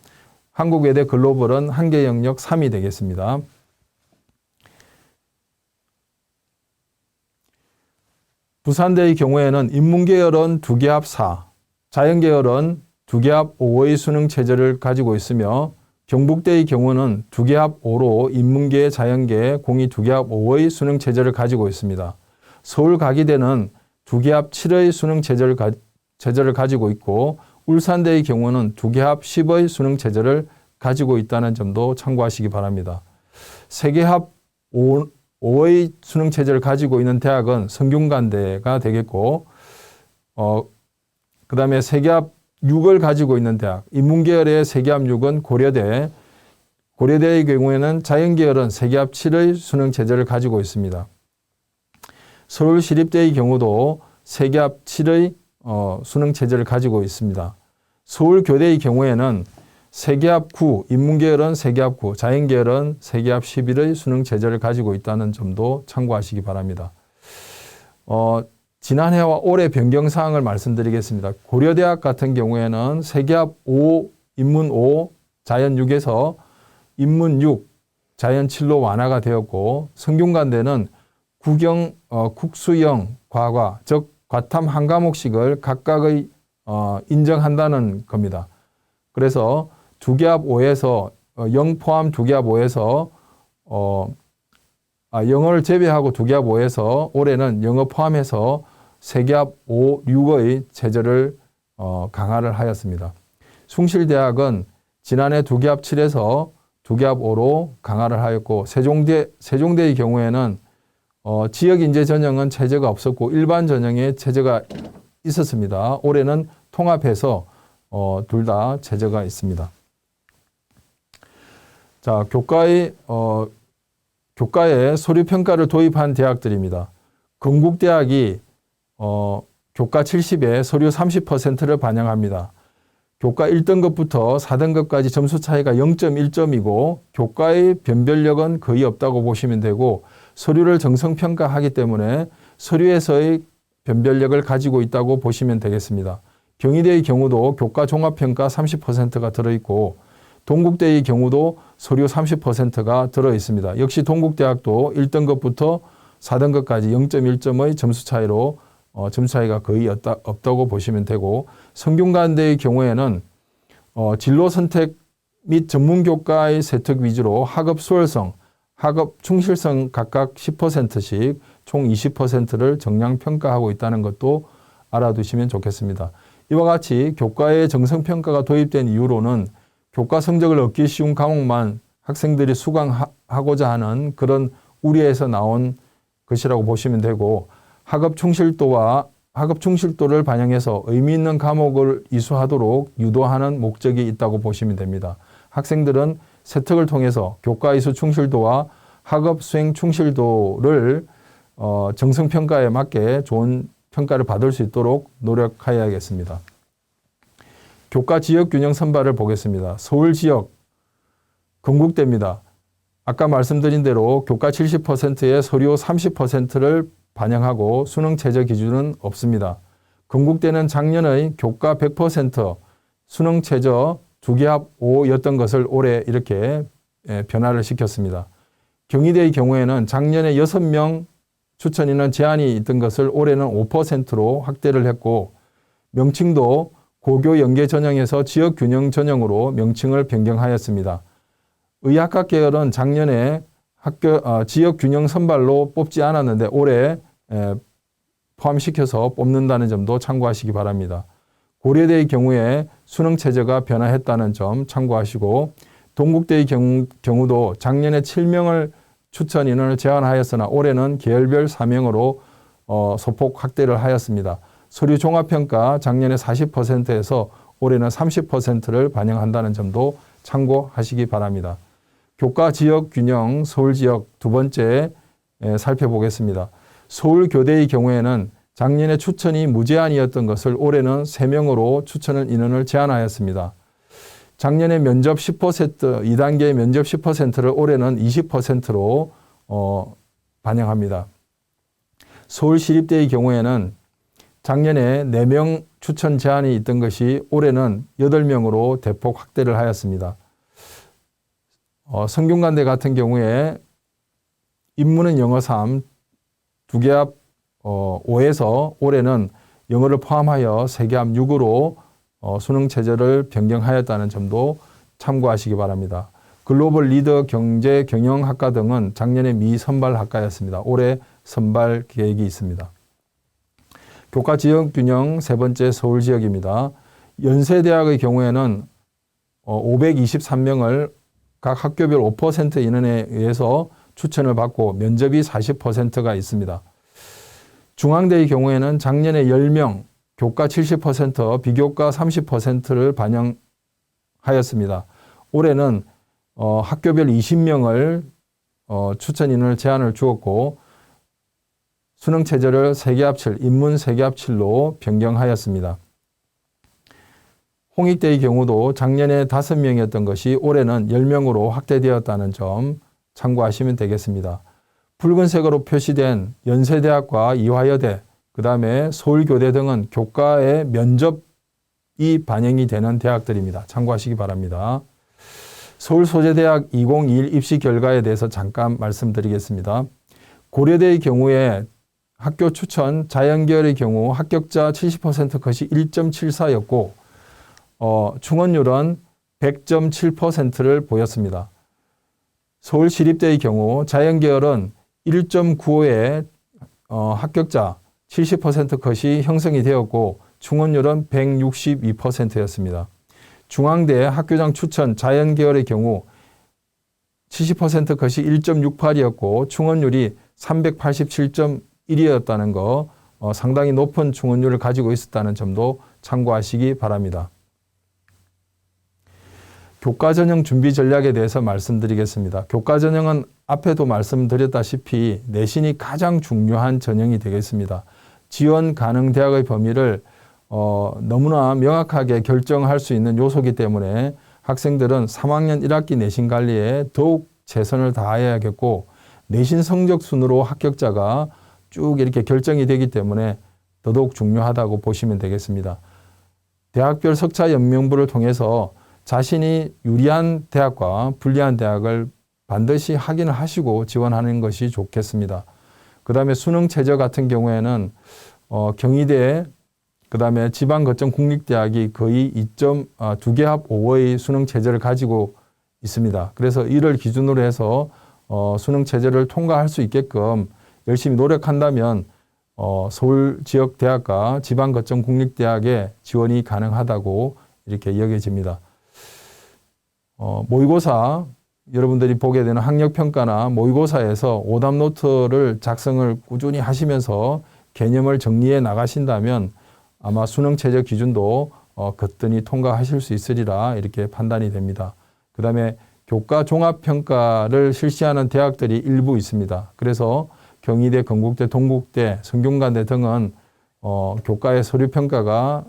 한국외대 글로벌은 1개 영역 3이 되겠습니다. 부산대의 경우에는 인문계열은 2개 합 4, 자연계열은 2개 합 5의 수능 체제를 가지고 있으며 경북대의 경우는 2개 합 5로 인문계, 자연계, 공이 2개 합 5의 수능 체제를 가지고 있습니다. 서울과기대는 2개 합 7의 수능 체제를 가지고 있고 울산대의 경우는 2개 합 10의 수능 체제를 가지고 있다는 점도 참고하시기 바랍니다. 3개 합 5의 수능 체제를 가지고 있는 대학은 성균관대가 되겠고 그 다음에 3개 합 6을 가지고 있는 대학, 인문계열의 3개 합 6은 고려대, 고려대의 경우에는 자연계열은 3개 합 7의 수능 체제를 가지고 있습니다. 서울시립대의 경우도 3개 합 7의 수능 체제를 가지고 있습니다. 서울교대의 경우에는 3개 합 9, 인문계열은 3개 합 9, 자연계열은 3개 합 11의 수능 체제를 가지고 있다는 점도 참고하시기 바랍니다. 지난해와 올해 변경사항을 말씀드리겠습니다. 고려대학 같은 경우에는 3개 합 5, 인문 5, 자연 6에서 인문 6, 자연 7로 완화가 되었고 성균관대는 국수형 과과, 즉 과탐 한 과목씩을 각각의 인정한다는 겁니다. 그래서 2개 합 5에서 0 포함 2개 합 5에서 영어를 제외하고 2개 합 5에서 올해는 영어 포함해서 3개 합 5, 6의 체제를 강화를 하였습니다. 숭실대학은 지난해 2개 합 7에서 2개 합 5로 강화를 하였고 세종대의 경우에는 지역인재 전형은 체제가 없었고 일반 전형에 체제가 있었습니다. 올해는 통합해서 둘 다 최저가 있습니다. 자, 교과에 서류평가를 도입한 대학들입니다. 건국대학이 교과 70에 서류 30%를 반영합니다. 교과 1등급부터 4등급까지 점수 차이가 0.1점이고 교과의 변별력은 거의 없다고 보시면 되고 서류를 정성평가하기 때문에 서류에서의 변별력을 가지고 있다고 보시면 되겠습니다. 경희대의 경우도 교과 종합평가 30%가 들어있고 동국대의 경우도 서류 30%가 들어있습니다. 역시 동국대학도 1등급부터 4등급까지 0.1점의 점수 차이로 점수 차이가 거의 없다고 보시면 되고 성균관대의 경우에는 진로 선택 및 전문교과의 세특 위주로 학업 수월성, 학업 충실성 각각 10%씩 총 20%를 정량 평가하고 있다는 것도 알아두시면 좋겠습니다. 이와 같이 교과의 정성평가가 도입된 이후로는 교과 성적을 얻기 쉬운 과목만 학생들이 수강하고자 하는 그런 우려에서 나온 것이라고 보시면 되고 학업 충실도를 반영해서 의미 있는 과목을 이수하도록 유도하는 목적이 있다고 보시면 됩니다. 학생들은 세특을 통해서 교과 이수 충실도와 학업 수행 충실도를 정성평가에 맞게 좋은 평가를 받을 수 있도록 노력해야겠습니다. 교과 지역 균형 선발을 보겠습니다. 서울 지역 건국대입니다. 아까 말씀드린 대로 교과 70%에 서류 30%를 반영하고 수능 최저 기준은 없습니다. 건국대는 작년의 교과 100% 수능 최저 2개합 5였던 것을 올해 이렇게 변화를 시켰습니다. 경희대의 경우에는 작년에 6명 추천 인원 제한이 있던 것을 올해는 5%로 확대를 했고 명칭도 고교 연계 전형에서 지역 균형 전형으로 명칭을 변경하였습니다. 의학과 계열은 작년에 지역 균형 선발로 뽑지 않았는데 올해 포함시켜서 뽑는다는 점도 참고하시기 바랍니다. 고려대의 경우에 수능 체제가 변화했다는 점 참고하시고 동국대의 경우도 작년에 7명을 추천 인원을 제한하였으나 올해는 계열별 4명으로 소폭 확대를 하였습니다. 서류 종합평가 작년에 40%에서 올해는 30%를 반영한다는 점도 참고하시기 바랍니다. 교과 지역 균형 서울 지역 두 번째 살펴보겠습니다. 서울교대의 경우에는 작년에 추천이 무제한이었던 것을 올해는 3명으로 추천 인원을 제한하였습니다. 작년에 면접 10%, 2단계 면접 10%를 올해는 20%로 반영합니다. 서울시립대의 경우에는 작년에 4명 추천 제한이 있던 것이 올해는 8명으로 대폭 확대를 하였습니다. 성균관대 같은 경우에 인문은 영어 3, 2개합 5에서 올해는 영어를 포함하여 3개합 6으로 수능 체제를 변경하였다는 점도 참고하시기 바랍니다. 글로벌 리더 경제 경영학과 등은 작년에 미선발 학과였습니다. 올해 선발 계획이 있습니다. 교과 지역 균형 세 번째 서울 지역입니다. 연세대학의 경우에는 523명을 각 학교별 5% 인원에 의해서 추천을 받고 면접이 40%가 있습니다. 중앙대의 경우에는 작년에 10명, 교과 70%, 비교과 30%를 반영하였습니다. 올해는 학교별 20명을 추천 인원을 제한을 주었고 수능 체제를 3개합 7, 인문 3개합 7로 변경하였습니다. 홍익대의 경우도 작년에 5명이었던 것이 올해는 10명으로 확대되었다는 점 참고하시면 되겠습니다. 붉은색으로 표시된 연세대학과 이화여대, 그 다음에 서울교대 등은 교과의 면접이 반영이 되는 대학들입니다. 참고하시기 바랍니다. 서울소재대학 2021 입시 결과에 대해서 잠깐 말씀드리겠습니다. 고려대의 경우에 학교 추천 자연계열의 경우 합격자 70% 컷이 1.74였고 충원율은 100.7%를 보였습니다. 서울시립대의 경우 자연계열은 1.95의 합격자 70% 컷이 형성이 되었고 충원율은 162%였습니다. 중앙대 학교장 추천 자연계열의 경우 70% 컷이 1.68이었고 충원율이 387.1이었다는 거 상당히 높은 충원율을 가지고 있었다는 점도 참고하시기 바랍니다. 교과 전형 준비 전략에 대해서 말씀드리겠습니다. 교과 전형은 앞에도 말씀드렸다시피 내신이 가장 중요한 전형이 되겠습니다. 지원 가능 대학의 범위를 너무나 명확하게 결정할 수 있는 요소이기 때문에 학생들은 3학년 1학기 내신 관리에 더욱 최선을 다해야겠고, 내신 성적 순으로 합격자가 쭉 이렇게 결정이 되기 때문에 더더욱 중요하다고 보시면 되겠습니다. 대학별 석차 연명부를 통해서 자신이 유리한 대학과 불리한 대학을 반드시 확인을 하시고 지원하는 것이 좋겠습니다. 그 다음에 수능 최저 같은 경우에는 경희대, 그 다음에 지방거점 국립대학이 거의 2개 합 5의 수능 최저를 가지고 있습니다. 그래서 이를 기준으로 해서 수능 최저를 통과할 수 있게끔 열심히 노력한다면 서울 지역 대학과 지방거점 국립대학에 지원이 가능하다고 이렇게 여겨집니다. 모의고사, 여러분들이 보게 되는 학력평가나 모의고사에서 오답 노트를 작성을 꾸준히 하시면서 개념을 정리해 나가신다면 아마 수능 최저 기준도 거뜬히 통과하실 수 있으리라 이렇게 판단이 됩니다. 그 다음에 교과 종합평가를 실시하는 대학들이 일부 있습니다. 그래서 경희대, 건국대, 동국대, 성균관대 등은 교과의 서류평가가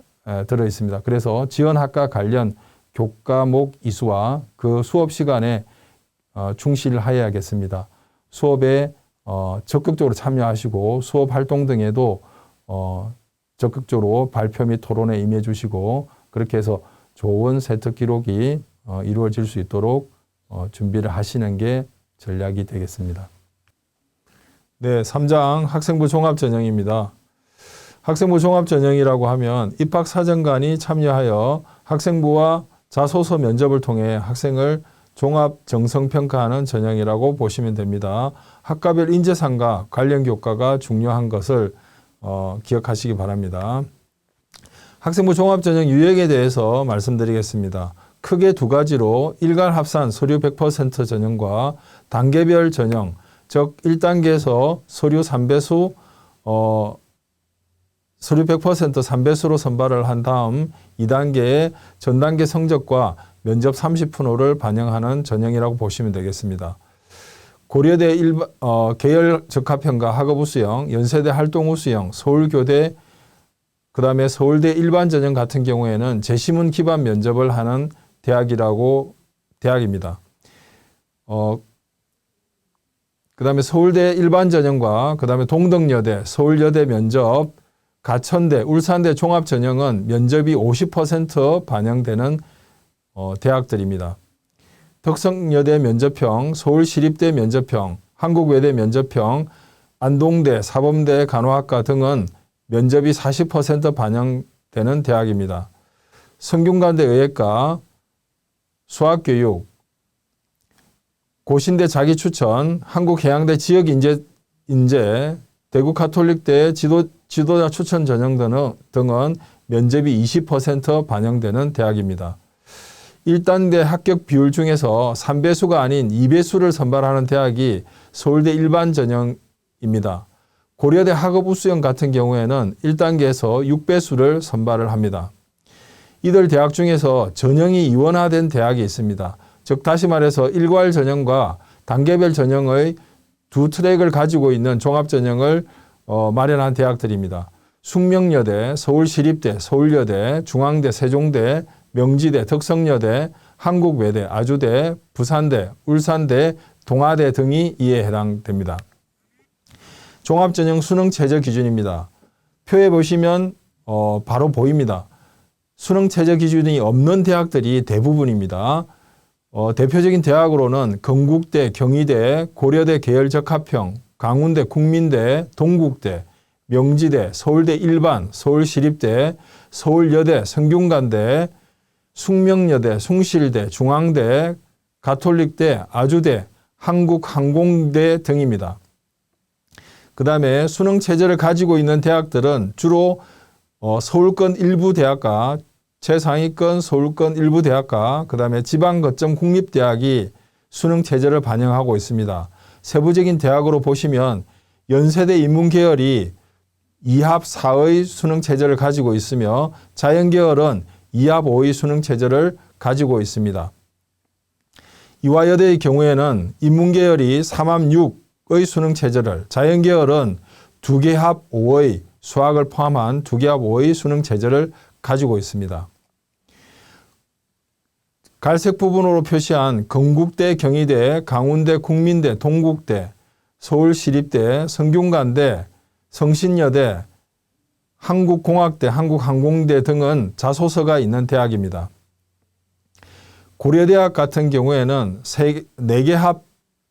들어 있습니다. 그래서 지원학과 관련 교과목 이수와 그 수업 시간에 충실을 하여야겠습니다. 수업에 적극적으로 참여하시고 수업 활동 등에도 적극적으로 발표 및 토론에 임해 주시고, 그렇게 해서 좋은 세특 기록이 이루어질 수 있도록 준비를 하시는 게 전략이 되겠습니다. 네, 3장 학생부 종합전형입니다. 학생부 종합전형이라고 하면 입학사정관이 참여하여 학생부와 자소서 면접을 통해 학생을 종합 정성평가하는 전형이라고 보시면 됩니다. 학과별 인재상과 관련 교과가 중요한 것을 기억하시기 바랍니다. 학생부 종합전형 유형에 대해서 말씀드리겠습니다. 크게 두 가지로 일괄 합산 서류 100% 전형과 단계별 전형, 즉 1단계에서 서류 3배수, 서류 100% 3배수로 선발을 한 다음 2단계에 전단계 성적과 면접 30%를 반영하는 전형이라고 보시면 되겠습니다. 고려대 계열 적합형과 학업우수형, 연세대 활동우수형, 서울교대, 그 다음에 서울대 일반 전형 같은 경우에는 제시문 기반 면접을 하는 대학입니다. 그 다음에 서울대 일반 전형과 그 다음에 동덕여대, 서울여대 면접, 가천대, 울산대 종합전형은 면접이 50% 반영되는 대학들입니다. 덕성여대 면접형, 서울시립대 면접형, 한국외대 면접형, 안동대, 사범대 간호학과 등은 면접이 40% 반영되는 대학입니다. 성균관대 의예과, 수학교육, 고신대 자기추천, 한국해양대 지역인재, 대구 카톨릭대 지도자 추천 전형 등은 면접이 20% 반영되는 대학입니다. 1단계 합격 비율 중에서 3배수가 아닌 2배수를 선발하는 대학이 서울대 일반 전형입니다. 고려대 학업우수형 같은 경우에는 1단계에서 6배수를 선발을 합니다. 이들 대학 중에서 전형이 이원화된 대학이 있습니다. 즉 다시 말해서 일괄 전형과 단계별 전형의 두 트랙을 가지고 있는 종합전형을 마련한 대학들입니다. 숙명여대, 서울시립대, 서울여대, 중앙대, 세종대, 명지대, 덕성여대, 한국외대, 아주대, 부산대, 울산대, 동아대 등이 이에 해당됩니다. 종합전형 수능 최저 기준입니다. 표에 보시면 바로 보입니다. 수능 최저 기준이 없는 대학들이 대부분입니다. 대표적인 대학으로는 건국대, 경희대, 고려대 계열적합형, 강운대, 국민대, 동국대, 명지대, 서울대 일반, 서울시립대, 서울여대, 성균관대, 숙명여대, 숭실대, 중앙대, 가톨릭대, 아주대, 한국항공대 등입니다. 그 다음에 수능 최저를 가지고 있는 대학들은 주로 서울권 일부 대학과 최상위권 서울권 일부 대학과 그 다음에 지방거점 국립대학이 수능 최저를 반영하고 있습니다. 세부적인 대학으로 보시면 연세대 인문계열이 2합 4의 수능 최저를 가지고 있으며 자연계열은 2합 5의 수능 최저를 가지고 있습니다. 이화여대의 경우에는 인문계열이 3합 6의 수능 체제를, 자연계열은 2개 합 5의 수학을 포함한 2개 합 5의 수능 체제를 가지고 있습니다. 갈색 부분으로 표시한 건국대, 경희대, 강운대, 국민대, 동국대, 서울시립대, 성균관대, 성신여대, 한국공학대, 한국항공대 등은 자소서가 있는 대학입니다. 고려대학 같은 경우에는 4개 합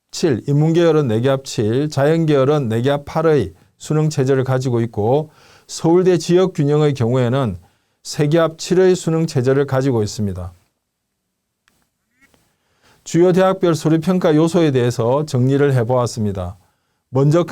7, 인문계열은 4개 합 7, 자연계열은 4개 합 8의 수능 체제를 가지고 있고, 서울대 지역균형의 경우에는 3개 합 7의 수능 체제를 가지고 있습니다. 주요 대학별 서류평가 요소에 대해서 정리를 해보았습니다. 먼저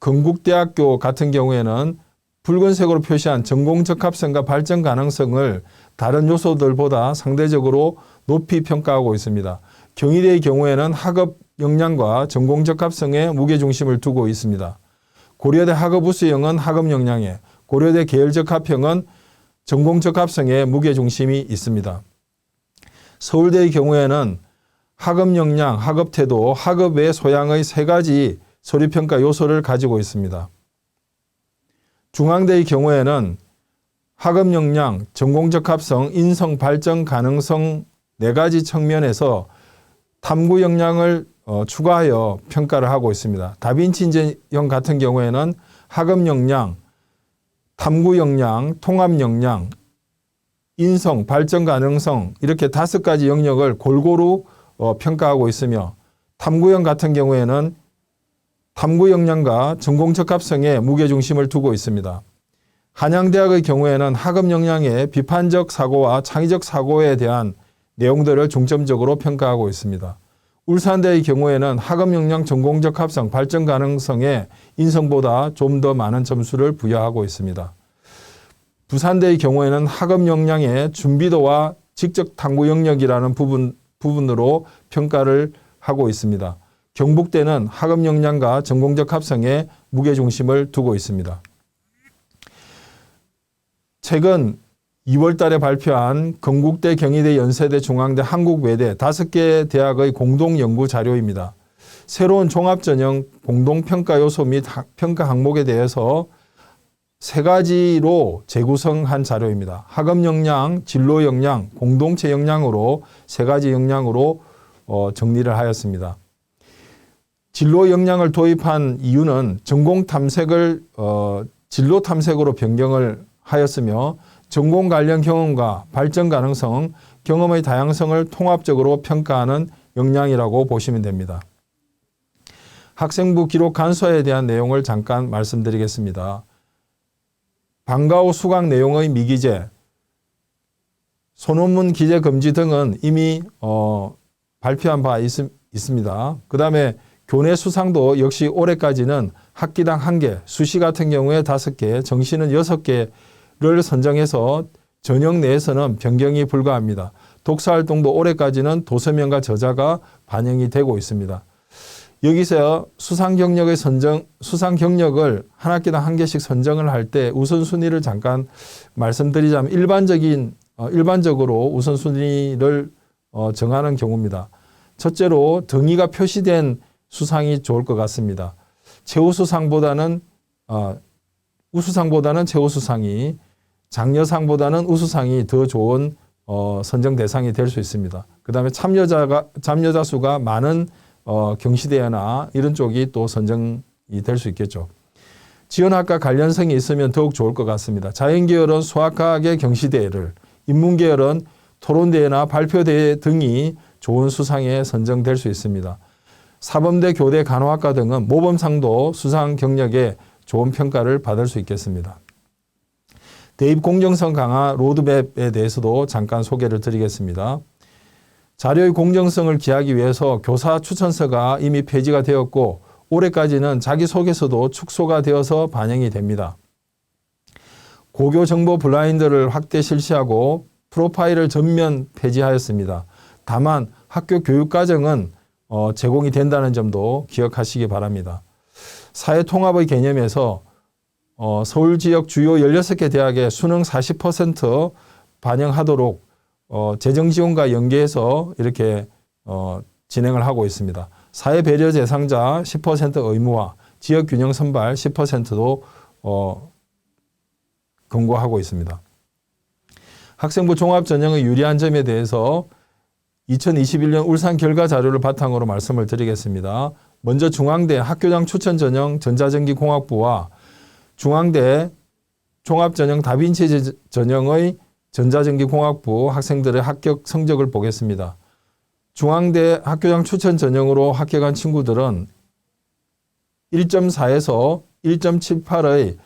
건국대학교 같은 경우에는 붉은색으로 표시한 전공적합성과 발전 가능성을 다른 요소들보다 상대적으로 높이 평가하고 있습니다. 경희대의 경우에는 학업 역량과 전공적합성에 무게중심을 두고 있습니다. 고려대 학업우수형은 학업 역량에, 고려대 계열적합형은 전공적합성에 무게중심이 있습니다. 서울대의 경우에는 학업 역량, 학업 태도, 학업의 소양의 3가지 서류평가 요소를 가지고 있습니다. 중앙대의 경우에는 학업 역량, 전공적합성, 인성, 발전 가능성 4가지 측면에서 탐구 역량을 추가하여 평가를 하고 있습니다. 다빈치 인재형 같은 경우에는 학업 역량, 탐구 역량, 통합 역량, 인성, 발전 가능성 이렇게 5가지 영역을 골고루 평가하고 있으며, 탐구형 같은 경우에는 탐구 역량과 전공적합성에 무게중심을 두고 있습니다. 한양대학의 경우에는 학업 역량의 비판적 사고와 창의적 사고에 대한 내용들을 중점적으로 평가하고 있습니다. 울산대의 경우에는 학업 역량, 전공적 합성, 발전 가능성에 인성보다 좀 더 많은 점수를 부여하고 있습니다. 부산대의 경우에는 학업 역량의 준비도와 직접 탐구 영역이라는 부분으로 평가를 하고 있습니다. 경북대는 학업 역량과 전공적 합성에 무게중심을 두고 있습니다. 최근 2월 달에 발표한 건국대, 경희대, 연세대, 중앙대, 한국외대 5개 대학의 공동 연구 자료입니다. 새로운 종합전형 공동평가 요소 및 평가 항목에 대해서 3가지로 재구성한 자료입니다. 학업 역량, 진로 역량, 공동체 역량으로 3가지 역량으로 정리를 하였습니다. 진로 역량을 도입한 이유는 전공 탐색을 진로 탐색으로 변경을 하였으며, 전공 관련 경험과 발전 가능성, 경험의 다양성을 통합적으로 평가하는 역량이라고 보시면 됩니다. 학생부 기록 간소화에 대한 내용을 잠깐 말씀드리겠습니다. 방과 후 수강 내용의 미기재, 소논문 기재 금지 등은 이미 발표한 바 있습니다. 그 다음에 교내 수상도 역시 올해까지는 학기당 1개, 수시 같은 경우에 5개, 정시는 6개를 선정해서 전형 내에서는 변경이 불가합니다. 독서활동도 올해까지는 도서명과 저자가 반영이 되고 있습니다. 여기서 수상 경력을 한 학기당 1개씩 선정을 할 때 우선순위를 잠깐 말씀드리자면 일반적으로 우선순위를 정하는 경우입니다. 첫째로 등위가 표시된 수상이 좋을 것 같습니다. 우수상보다는 최우수상이, 장려상보다는 우수상이 더 좋은 선정 대상이 될 수 있습니다. 그 다음에 참여자 수가 많은 경시대회나 이런 쪽이 또 선정이 될 수 있겠죠. 지원학과 관련성이 있으면 더욱 좋을 것 같습니다. 자연계열은 수학과학의 경시대회를, 인문계열은 토론대회나 발표대회 등이 좋은 수상에 선정될 수 있습니다. 사범대, 교대, 간호학과 등은 모범상도 수상 경력에 좋은 평가를 받을 수 있겠습니다. 대입 공정성 강화 로드맵에 대해서도 잠깐 소개를 드리겠습니다. 자료의 공정성을 기하기 위해서 교사 추천서가 이미 폐지가 되었고, 올해까지는 자기소개서도 축소가 되어서 반영이 됩니다. 고교 정보 블라인드를 확대 실시하고 프로파일을 전면 폐지하였습니다. 다만 학교 교육과정은 제공이 된다는 점도 기억하시기 바랍니다. 사회통합의 개념에서 서울 지역 주요 16개 대학에 수능 40% 반영하도록 재정 지원과 연계해서 이렇게 진행을 하고 있습니다. 사회배려 대상자 10% 의무화, 지역균형 선발 10%도 권고하고 있습니다. 학생부 종합전형의 유리한 점에 대해서 2021년 울산 결과 자료를 바탕으로 말씀을 드리겠습니다. 먼저 중앙대 학교장 추천전형 전자전기공학부와 중앙대 종합전형 다빈치 전형의 전자전기공학부 학생들의 합격 성적을 보겠습니다. 중앙대 학교장 추천 전형으로 합격한 친구들은 1.4에서 1.78의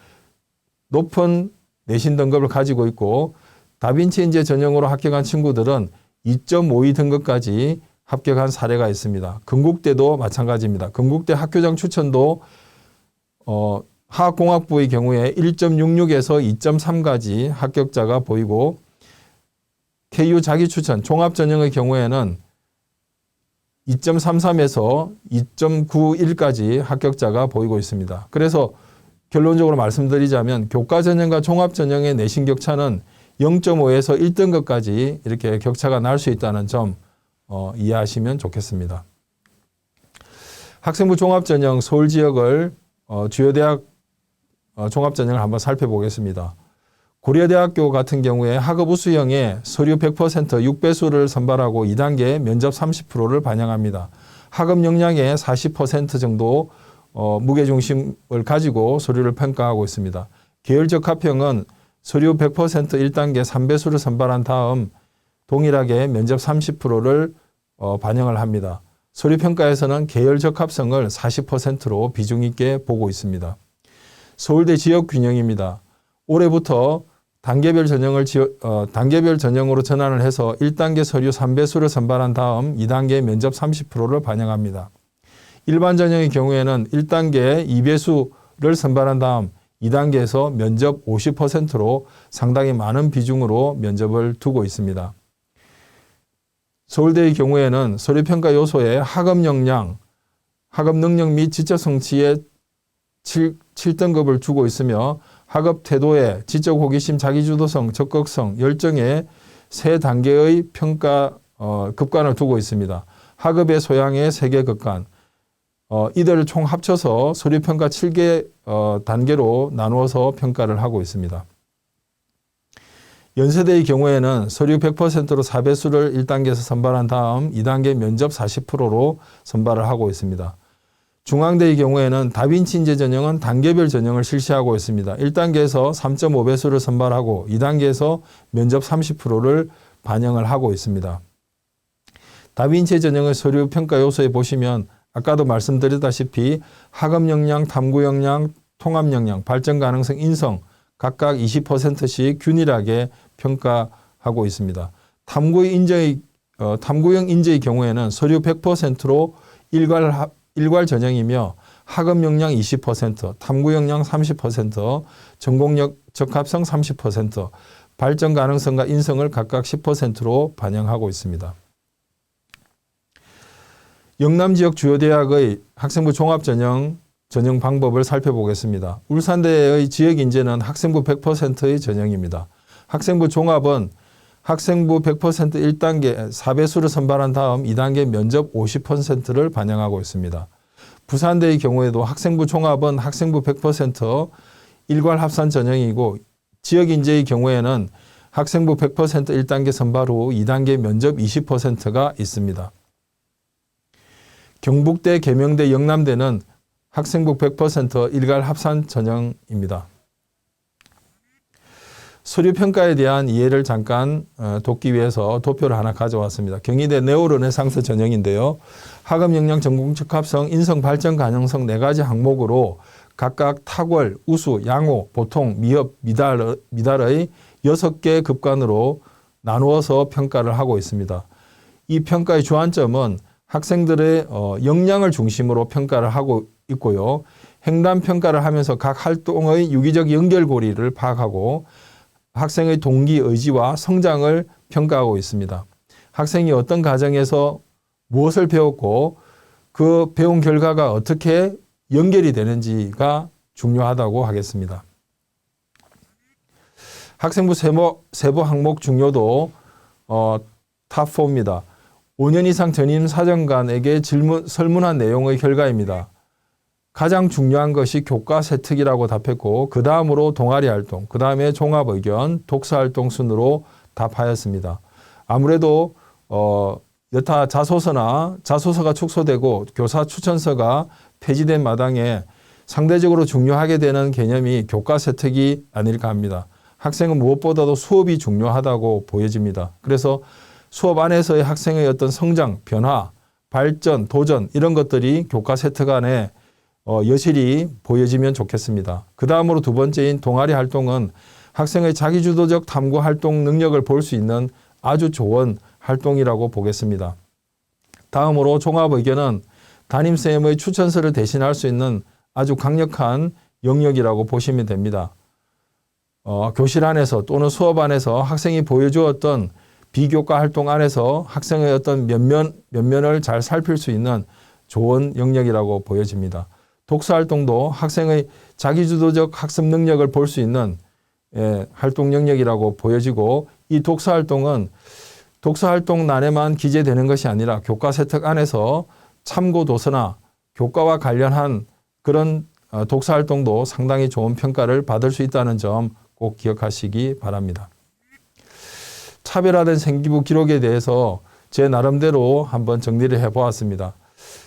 높은 내신 등급을 가지고 있고 다빈치 인재 전형으로 합격한 친구들은 2.52 등급까지 합격한 사례가 있습니다. 건국대도 마찬가지입니다. 건국대 학교장 추천도 화학공학부의 경우에 1.66에서 2.3까지 합격자가 보이고 KU 자기추천 종합전형의 경우에는 2.33에서 2.91까지 합격자가 보이고 있습니다. 그래서 결론적으로 말씀드리자면 교과전형과 종합전형의 내신 격차는 0.5에서 1등급까지 이렇게 격차가 날 수 있다는 점 이해하시면 좋겠습니다. 학생부 종합전형 서울 지역을 주요 대학 종합전형을 한번 살펴보겠습니다. 고려대학교 같은 경우에 학업 우수형에 서류 100% 6배수를 선발하고 2단계 면접 30%를 반영합니다. 학업 역량의 40% 정도 무게중심을 가지고 서류를 평가하고 있습니다. 계열적 합평은 서류 100% 1단계 3배수를 선발한 다음 동일하게 면접 30%를 반영을 합니다. 서류 평가에서는 계열 적합성을 40%로 비중 있게 보고 있습니다. 서울대 지역 균형입니다. 올해부터 단계별 전형으로 전환을 해서 1단계 서류 3배수를 선발한 다음 2단계 면접 30%를 반영합니다. 일반 전형의 경우에는 1단계 2배수를 선발한 다음 2단계에서 면접 50%로 상당히 많은 비중으로 면접을 두고 있습니다. 서울대의 경우에는 서류평가 요소에 학업 역량, 학업 능력 및 지적 성취에 7등급을 주고 있으며 학업 태도에 지적 호기심, 자기주도성, 적극성, 열정에 3단계의 평가 급관을 두고 있습니다. 학업의 소양에 3개 급관, 이들을 총 합쳐서 서류평가 7개 단계로 나누어서 평가를 하고 있습니다. 연세대의 경우에는 서류 100%로 4배수를 1단계에서 선발한 다음 2단계 면접 40%로 선발을 하고 있습니다. 중앙대의 경우에는 다빈치 인재 전형은 단계별 전형을 실시하고 있습니다. 1단계에서 3.5배수를 선발하고 2단계에서 면접 30%를 반영을 하고 있습니다. 다빈치 전형의 서류 평가 요소에 보시면 아까도 말씀드렸다시피 학업 역량, 탐구 역량, 통합 역량, 발전 가능성, 인성 각각 20%씩 균일하게 평가하고 있습니다. 탐구형 인재의 경우에는 서류 100%로 일괄 전형이며 학업 역량 20%, 탐구 역량 30%, 전공력 적합성 30%, 발전 가능성과 인성을 각각 10%로 반영하고 있습니다. 영남 지역 주요 대학의 학생부 종합전형 전형 방법을 살펴보겠습니다. 울산대의 지역 인재는 학생부 100%의 전형입니다. 학생부 종합은 학생부 100% 1단계 4배수를 선발한 다음 2단계 면접 50%를 반영하고 있습니다. 부산대의 경우에도 학생부 종합은 학생부 100% 일괄 합산 전형이고 지역 인재의 경우에는 학생부 100% 1단계 선발 후 2단계 면접 20%가 있습니다. 경북대, 계명대, 영남대는 학생부 100% 일괄 합산 전형입니다. 서류평가에 대한 이해를 잠깐 돕기 위해서 도표를 하나 가져왔습니다. 경희대 네오르네상스 전형인데요. 학업 역량, 전공 적합성, 인성 발전 가능성 4가지 항목으로 각각 탁월, 우수, 양호, 보통, 미흡, 미달의 6개 급관으로 나누어서 평가를 하고 있습니다. 이 평가의 주안점은 학생들의 역량을 중심으로 평가를 하고 있고요. 행단 평가를 하면서 각 활동의 유기적 연결고리를 파악하고 학생의 동기, 의지와 성장을 평가하고 있습니다. 학생이 어떤 과정에서 무엇을 배웠고 그 배운 결과가 어떻게 연결이 되는지가 중요하다고 하겠습니다. 학생부 세부 항목 중요도 탑4입니다. 5년 이상 전임 사정관에게 설문한 내용의 결과입니다. 가장 중요한 것이 교과 세특이라고 답했고 그 다음으로 동아리 활동, 그 다음에 종합 의견, 독서 활동 순으로 답하였습니다. 아무래도 여타 자소서가 축소되고 교사 추천서가 폐지된 마당에 상대적으로 중요하게 되는 개념이 교과 세특이 아닐까 합니다. 학생은 무엇보다도 수업이 중요하다고 보여집니다. 그래서 수업 안에서의 학생의 어떤 성장, 변화, 발전, 도전 이런 것들이 교과 세특 안에 여실히 보여지면 좋겠습니다. 그 다음으로 두 번째인 동아리 활동은 학생의 자기주도적 탐구 활동 능력을 볼 수 있는 아주 좋은 활동이라고 보겠습니다. 다음으로 종합 의견은 담임쌤의 추천서를 대신할 수 있는 아주 강력한 영역이라고 보시면 됩니다. 교실 안에서 또는 수업 안에서 학생이 보여주었던 비교과 활동 안에서 학생의 어떤 면면을 잘 살필 수 있는 좋은 영역이라고 보여집니다. 독서 활동도 학생의 자기주도적 학습 능력을 볼 수 있는 활동 영역이라고 보여지고 이 독서 활동은 독서 활동란에만 기재되는 것이 아니라 교과 세특 안에서 참고 도서나 교과와 관련한 그런 독서 활동도 상당히 좋은 평가를 받을 수 있다는 점 꼭 기억하시기 바랍니다. 차별화된 생기부 기록에 대해서 제 나름대로 한번 정리를 해보았습니다.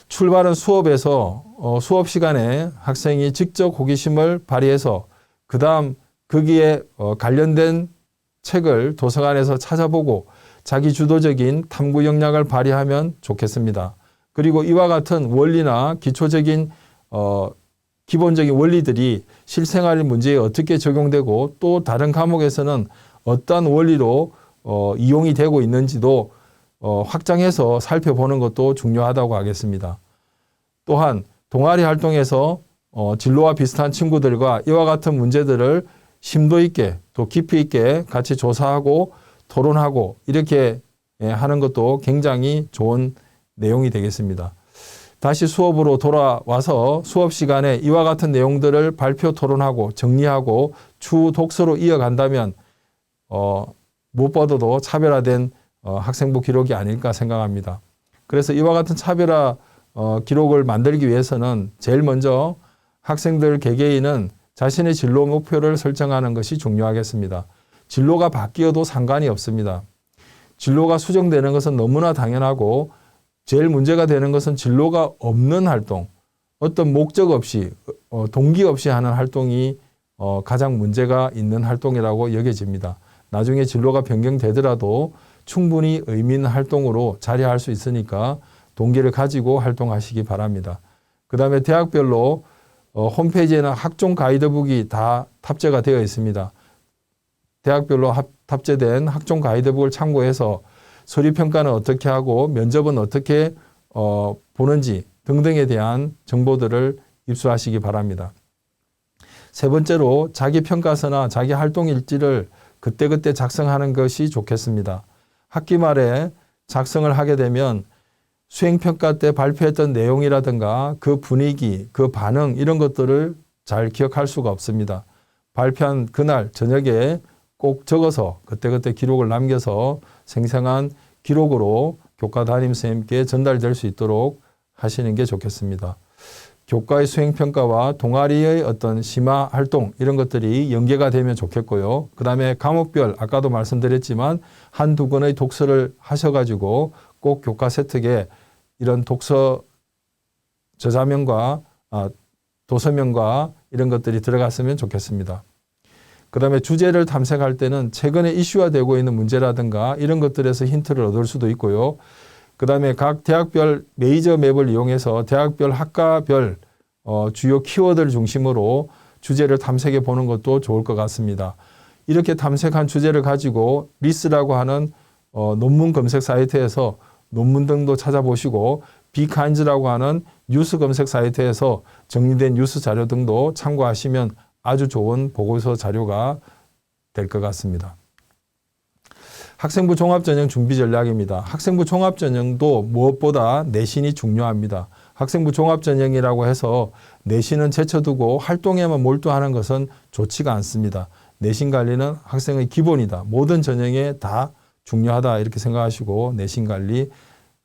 출발은 수업에서 수업 시간에 학생이 직접 호기심을 발휘해서 그 다음 거기에 관련된 책을 도서관에서 찾아보고 자기 주도적인 탐구 역량을 발휘하면 좋겠습니다. 그리고 이와 같은 원리나 기초적인 기본적인 원리들이 실생활 문제에 어떻게 적용되고 또 다른 과목에서는 어떤 원리로 이용이 되고 있는지도 확장해서 살펴보는 것도 중요하다고 하겠습니다. 또한 동아리 활동에서 진로와 비슷한 친구들과 이와 같은 문제들을 심도 있게 또 깊이 있게 같이 조사하고 토론하고 이렇게 하는 것도 굉장히 좋은 내용이 되겠습니다. 다시 수업으로 돌아와서 수업 시간에 이와 같은 내용들을 발표 토론하고 정리하고 추후 독서로 이어간다면 무엇보다도 차별화된 학생부 기록이 아닐까 생각합니다. 그래서 이와 같은 차별화 기록을 만들기 위해서는 제일 먼저 학생들 개개인은 자신의 진로 목표를 설정하는 것이 중요하겠습니다. 진로가 바뀌어도 상관이 없습니다. 진로가 수정되는 것은 너무나 당연하고 제일 문제가 되는 것은 진로가 없는 활동, 어떤 목적 없이 동기 없이 하는 활동이 가장 문제가 있는 활동이라고 여겨집니다. 나중에 진로가 변경되더라도 충분히 의미 있는 활동으로 자리할 수 있으니까 동기를 가지고 활동하시기 바랍니다. 그 다음에 대학별로 홈페이지에는 학종 가이드북이 다 탑재가 되어 있습니다. 대학별로 탑재된 학종 가이드북을 참고해서 서류평가는 어떻게 하고 면접은 어떻게 보는지 등등에 대한 정보들을 입수하시기 바랍니다. 세 번째로 자기평가서나 자기 활동일지를 그때그때 작성하는 것이 좋겠습니다. 학기 말에 작성을 하게 되면 수행평가 때 발표했던 내용이라든가 그 분위기, 그 반응 이런 것들을 잘 기억할 수가 없습니다. 발표한 그날 저녁에 꼭 적어서 그때그때 기록을 남겨서 생생한 기록으로 교과 담임선생님께 전달될 수 있도록 하시는 게 좋겠습니다. 교과의 수행평가와 동아리의 어떤 심화 활동 이런 것들이 연계가 되면 좋겠고요. 그 다음에 과목별 아까도 말씀드렸지만 한두 권의 독서를 하셔가지고 꼭 교과 세특에 이런 독서 저자명과 도서명과 이런 것들이 들어갔으면 좋겠습니다. 그 다음에 주제를 탐색할 때는 최근에 이슈화되고 있는 문제라든가 이런 것들에서 힌트를 얻을 수도 있고요. 그 다음에 각 대학별 메이저 맵을 이용해서 대학별 학과별 주요 키워드를 중심으로 주제를 탐색해 보는 것도 좋을 것 같습니다. 이렇게 탐색한 주제를 가지고 리스라고 하는 논문 검색 사이트에서 논문 등도 찾아보시고 비카인즈라고 하는 뉴스 검색 사이트에서 정리된 뉴스 자료 등도 참고하시면 아주 좋은 보고서 자료가 될 것 같습니다. 학생부 종합전형 준비 전략입니다. 학생부 종합전형도 무엇보다 내신이 중요합니다. 학생부 종합전형이라고 해서 내신은 제쳐두고 활동에만 몰두하는 것은 좋지가 않습니다. 내신 관리는 학생의 기본이다. 모든 전형에 다 중요하다 이렇게 생각하시고 내신 관리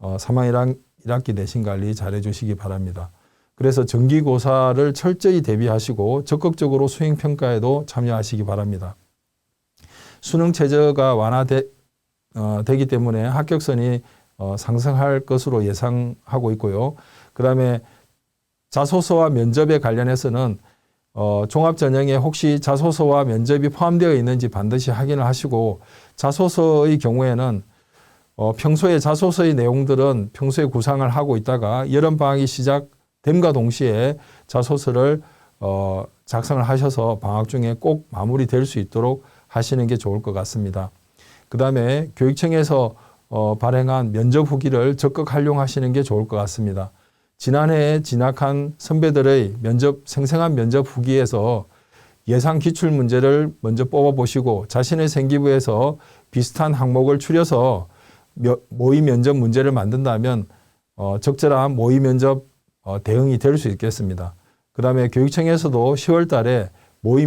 3학 1학기 내신 관리 잘 해주시기 바랍니다. 그래서 정기고사를 철저히 대비하시고 적극적으로 수행평가에도 참여하시기 바랍니다. 수능 최저가 완화되기 때문에 합격선이 상승할 것으로 예상하고 있고요. 그 다음에 자소서와 면접에 관련해서는 종합전형에 혹시 자소서와 면접이 포함되어 있는지 반드시 확인을 하시고, 자소서의 경우에는 평소에 자소서의 내용들은 평소에 구상을 하고 있다가 여름방학이 시작됨과 동시에 자소서를 작성을 하셔서 방학 중에 꼭 마무리될 수 있도록 하시는 게 좋을 것 같습니다. 그 다음에 교육청에서 발행한 면접 후기를 적극 활용하시는 게 좋을 것 같습니다. 지난해에 진학한 선배들의 생생한 면접 후기에서 예상 기출 문제를 먼저 뽑아보시고 자신의 생기부에서 비슷한 항목을 추려서 모의 면접 문제를 만든다면 적절한 모의 면접 대응이 될 수 있겠습니다. 그 다음에 교육청에서도 10월 달에 모의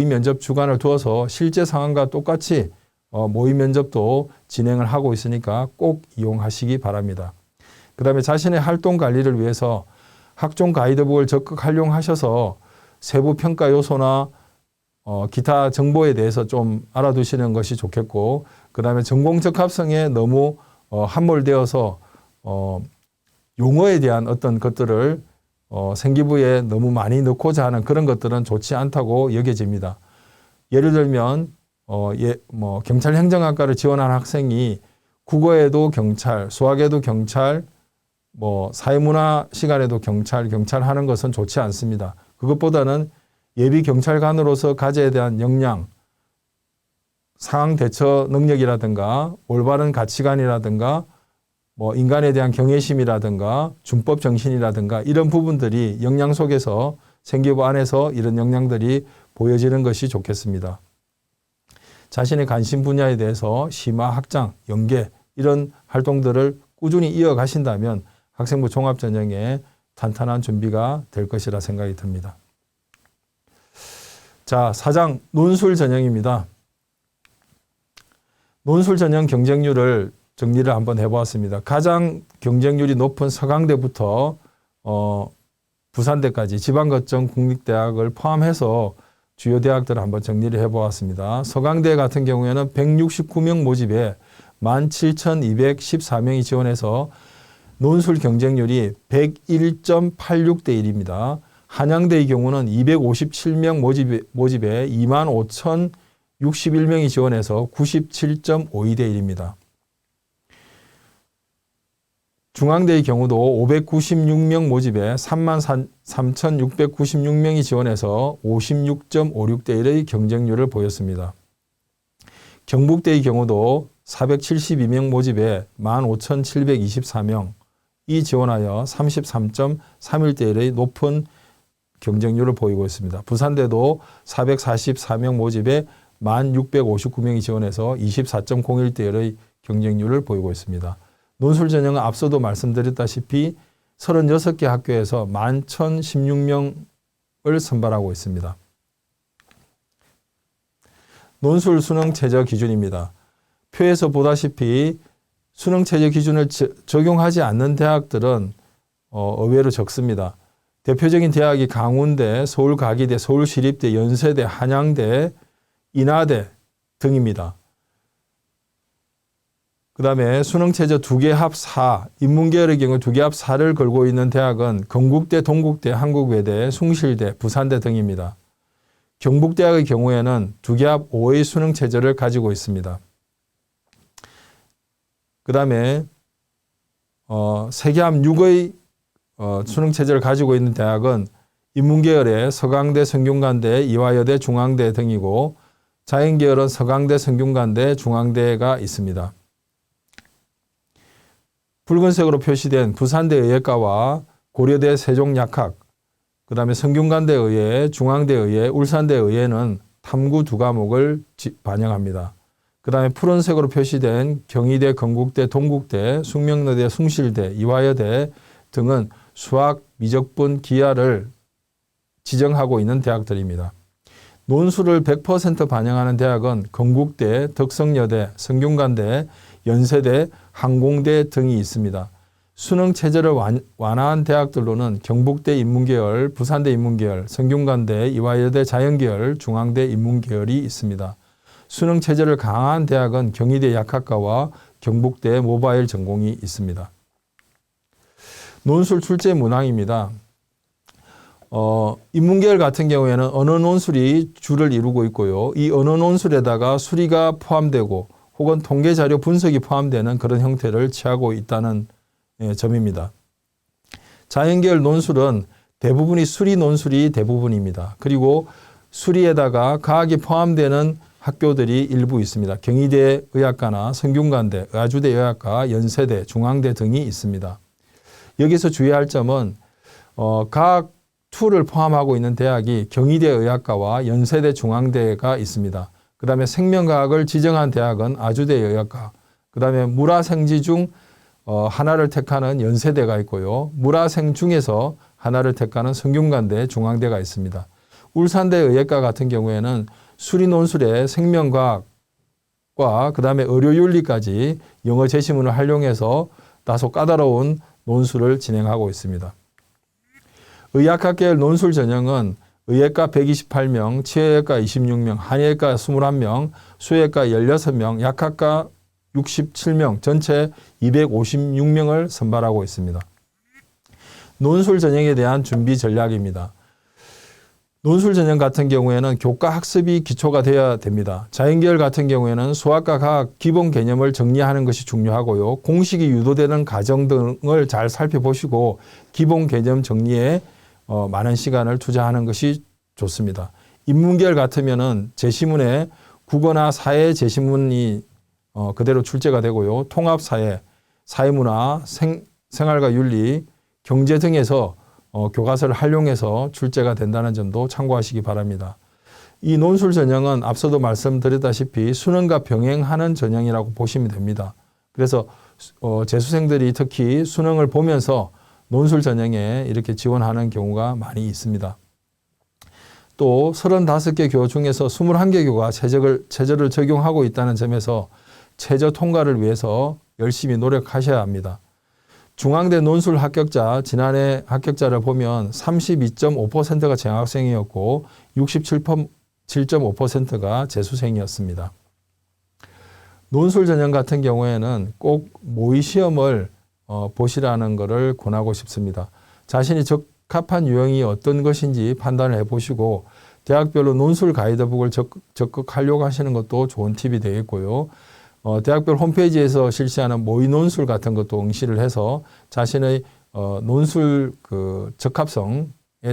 면접 주간을 두어서 실제 상황과 똑같이 모의 면접도 진행을 하고 있으니까 꼭 이용하시기 바랍니다. 그 다음에 자신의 활동 관리를 위해서 학종 가이드북을 적극 활용하셔서 세부 평가 요소나 기타 정보에 대해서 좀 알아두시는 것이 좋겠고, 그 다음에 전공 적합성에 너무 함몰되어서 용어에 대한 어떤 것들을 생기부에 너무 많이 넣고자 하는 그런 것들은 좋지 않다고 여겨집니다. 예를 들면 경찰 행정학과를 지원한 학생이 국어에도 경찰, 수학에도 경찰, 사회문화 시간에도 경찰 하는 것은 좋지 않습니다. 그것보다는 예비 경찰관으로서 가져야 대한 역량, 상황 대처 능력이라든가 올바른 가치관이라든가 인간에 대한 경외심이라든가 준법 정신이라든가 이런 부분들이 역량 속에서 생기부 안에서 이런 역량들이 보여지는 것이 좋겠습니다. 자신의 관심 분야에 대해서 심화, 확장, 연계 이런 활동들을 꾸준히 이어가신다면 학생부 종합전형에 탄탄한 준비가 될 것이라 생각이 듭니다. 자, 4장 논술 전형입니다. 논술 전형 경쟁률을 정리를 한번 해보았습니다. 가장 경쟁률이 높은 서강대부터 부산대까지 지방거점 국립대학을 포함해서 주요 대학들을 한번 정리를 해보았습니다. 서강대 같은 경우에는 169명 모집에 17,214명이 지원해서 논술 경쟁률이 101.86대 1입니다. 한양대의 경우는 257명 모집에 25,061명이 지원해서 97.52대 1입니다. 중앙대의 경우도 596명 모집에 33,696명이 지원해서 56.56대 1의 경쟁률을 보였습니다. 경북대의 경우도 472명 모집에 15,724명이 지원하여 33.31대 1의 높은 경쟁률을 보이고 있습니다. 부산대도 444명 모집에 1,659명이 지원해서 24.01대 1의 경쟁률을 보이고 있습니다. 논술 전형은 앞서도 말씀드렸다시피 36개 학교에서 11,016명을 선발하고 있습니다. 논술 수능 최저 기준입니다. 표에서 보다시피 수능 최저 기준을 적용하지 않는 대학들은 의외로 적습니다. 대표적인 대학이 강운대, 서울과기대, 서울시립대, 연세대, 한양대, 인하대 등입니다. 그 다음에 수능 최저 2개 합 4, 인문계열의 경우 2개 합 4를 걸고 있는 대학은 건국대, 동국대, 한국외대, 숭실대, 부산대 등입니다. 경북대학의 경우에는 2개 합 5의 수능 최저를 가지고 있습니다. 그 다음에 3개 합 6의 수능 체제를 가지고 있는 대학은 인문계열의 서강대, 성균관대, 이화여대, 중앙대 등이고, 자연계열은 서강대, 성균관대, 중앙대가 있습니다. 붉은색으로 표시된 부산대 의예과와 고려대 세종약학, 그 다음에 성균관대 의예, 중앙대 의예, 울산대 의예는 탐구 2과목을 반영합니다. 그 다음에 푸른색으로 표시된 경희대, 건국대, 동국대, 숙명여대, 숭실대, 이화여대 등은 수학, 미적분, 기하를 지정하고 있는 대학들입니다. 논술을 100% 반영하는 대학은 건국대, 덕성여대, 성균관대, 연세대, 항공대 등이 있습니다. 수능 체제를 완화한 대학들로는 경북대 인문계열, 부산대 인문계열, 성균관대, 이화여대 자연계열, 중앙대 인문계열이 있습니다. 수능 체제를 강화한 대학은 경희대 약학과와 경북대 모바일 전공이 있습니다. 논술 출제 문항입니다. 인문계열 같은 경우에는 언어 논술이 주를 이루고 있고요. 이 언어 논술에다가 수리가 포함되고 혹은 통계 자료 분석이 포함되는 그런 형태를 취하고 있다는 점입니다. 자연계열 논술은 대부분이 수리 논술이 대부분입니다. 그리고 수리에다가 과학이 포함되는 학교들이 일부 있습니다. 경희대 의학과나 성균관대, 아주대 의학과, 연세대, 중앙대 등이 있습니다. 여기서 주의할 점은 과학 2를 포함하고 있는 대학이 경희대 의학과와 연세대 중앙대가 있습니다. 그 다음에 생명과학을 지정한 대학은 아주대 의학과, 그 다음에 물화생지 중 하나를 택하는 연세대가 있고요. 물화생 중에서 하나를 택하는 성균관대, 중앙대가 있습니다. 울산대 의학과 같은 경우에는 수리 논술에 생명과학과 그 다음에 의료윤리까지 영어 제시문을 활용해서 다소 까다로운 논술을 진행하고 있습니다. 의학학 계열 논술 전형은 의예과 128명, 치료의과 26명, 한의과 21명, 수의과 16명, 약학과 67명, 전체 256명을 선발하고 있습니다. 논술 전형에 대한 준비 전략입니다. 논술 전형 같은 경우에는 교과 학습이 기초가 되어야 됩니다. 자연계열 같은 경우에는 수학과 과학 기본 개념을 정리하는 것이 중요하고요. 공식이 유도되는 과정 등을 잘 살펴보시고 기본 개념 정리에 많은 시간을 투자하는 것이 좋습니다. 인문계열 같으면은 제시문에 국어나 사회 제시문이 그대로 출제가 되고요. 통합사회, 사회문화, 생활과 윤리, 경제 등에서 교과서를 활용해서 출제가 된다는 점도 참고하시기 바랍니다. 이 논술 전형은 앞서도 말씀드렸다시피 수능과 병행하는 전형이라고 보시면 됩니다. 그래서 재수생들이 특히 수능을 보면서 논술 전형에 이렇게 지원하는 경우가 많이 있습니다. 또 35개 교 중에서 21개 교가 최저를 적용하고 있다는 점에서 최저 통과를 위해서 열심히 노력하셔야 합니다. 중앙대 논술 합격자, 지난해 합격자를 보면 32.5%가 재학생이었고 67.5%가 재수생이었습니다. 논술 전형 같은 경우에는 꼭 모의시험을 보시라는 것을 권하고 싶습니다. 자신이 적합한 유형이 어떤 것인지 판단을 해보시고 대학별로 논술 가이드북을 적극 활용하시는 것도 좋은 팁이 되겠고요. 대학별 홈페이지에서 실시하는 모의 논술 같은 것도 응시를 해서 자신의 논술 적합성에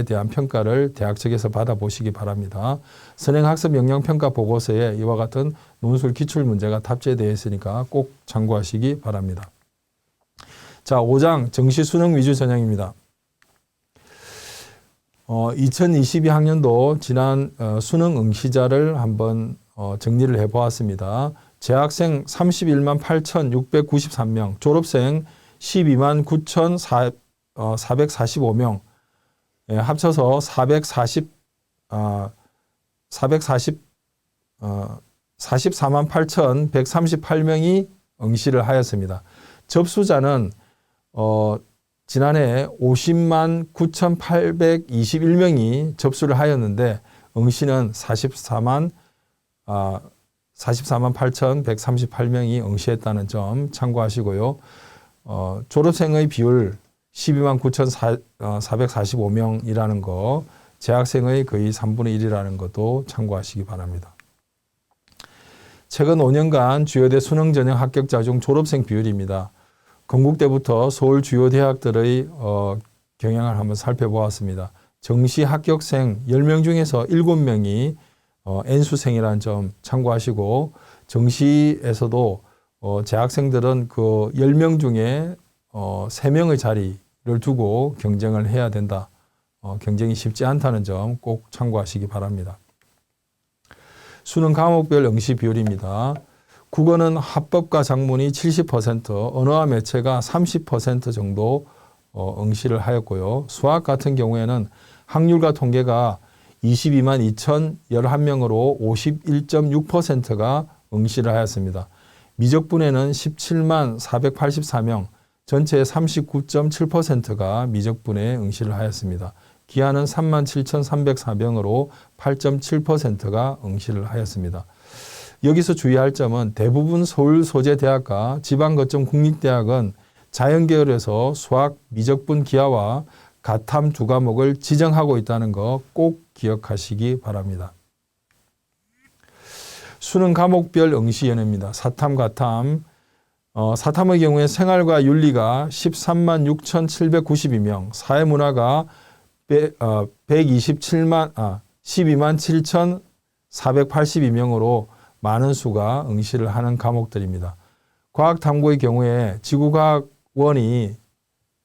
대한 평가를 대학 측에서 받아보시기 바랍니다. 선행학습 역량평가 보고서에 이와 같은 논술 기출 문제가 탑재되어 있으니까 꼭 참고하시기 바랍니다. 자, 5장 정시 수능 위주 전형입니다. 2022학년도 지난 수능 응시자를 한번 정리를 해보았습니다. 재학생 31만 8,693명, 졸업생 12만 9,445명, 합쳐서 44만 8,138명이 응시를 하였습니다. 접수자는 지난해 50만 9,821명이 접수를 하였는데 응시는 44만 8,138명이 응시했다는 점 참고하시고요. 졸업생의 비율 12만 9,445명이라는 거, 재학생의 거의 3분의 1이라는 것도 참고하시기 바랍니다. 최근 5년간 주요대 수능 전형 합격자 중 졸업생 비율입니다. 건국대부터 서울 주요 대학들의 경향을 한번 살펴보았습니다. 정시 합격생 10명 중에서 7명이 N수생이라는 점 참고하시고, 정시에서도 재학생들은 그 10명 중에 3명의 자리를 두고 경쟁을 해야 된다. 경쟁이 쉽지 않다는 점 꼭 참고하시기 바랍니다. 수능 과목별 응시 비율입니다. 국어는 합법과 작문이 70%, 언어와 매체가 30% 정도 응시를 하였고요. 수학 같은 경우에는 학률과 통계가 22만 2,011명으로 51.6%가 응시를 하였습니다. 미적분에는 17만 484명, 전체의 39.7%가 미적분에 응시를 하였습니다. 기하는 37,304명으로 8.7%가 응시를 하였습니다. 여기서 주의할 점은 대부분 서울 소재 대학과 지방 거점 국립대학은 자연계열에서 수학, 미적분, 기하와 가탐 두 과목을 지정하고 있다는 거 꼭 기억하시기 바랍니다. 수능 과목별 응시 연회입니다. 사탐, 가탐. 사탐의 경우에 생활과 윤리가 13만 6,792명, 사회문화가 12만 7,482명으로 많은 수가 응시를 하는 과목들입니다. 과학탐구의 경우에 지구과학원이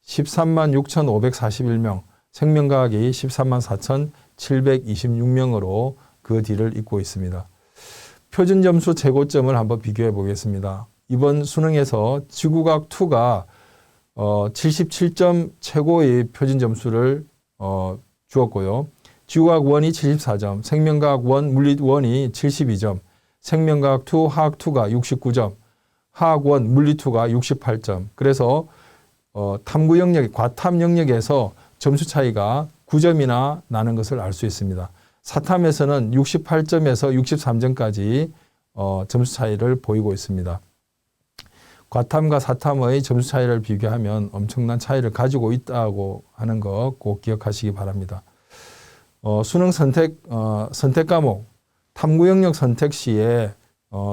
13만 6,541명, 생명과학이 13만 4,726명으로 그 뒤를 잇고 있습니다. 표준점수 최고점을 한번 비교해 보겠습니다. 이번 수능에서 지구과학2가 77점 최고의 표준점수를 주었고요. 지구과학 1이 74점, 생명과학 1, 물리 1이 72점, 생명과학 2, 화학 2가 69점, 화학 1, 물리 2가 68점. 그래서 탐구 영역, 과탐 영역에서 점수 차이가 9점이나 나는 것을 알 수 있습니다. 사탐에서는 68점에서 63점까지 점수 차이를 보이고 있습니다. 과탐과 사탐의 점수 차이를 비교하면 엄청난 차이를 가지고 있다고 하는 거 꼭 기억하시기 바랍니다. 수능 선택 과목, 탐구 영역 선택 시에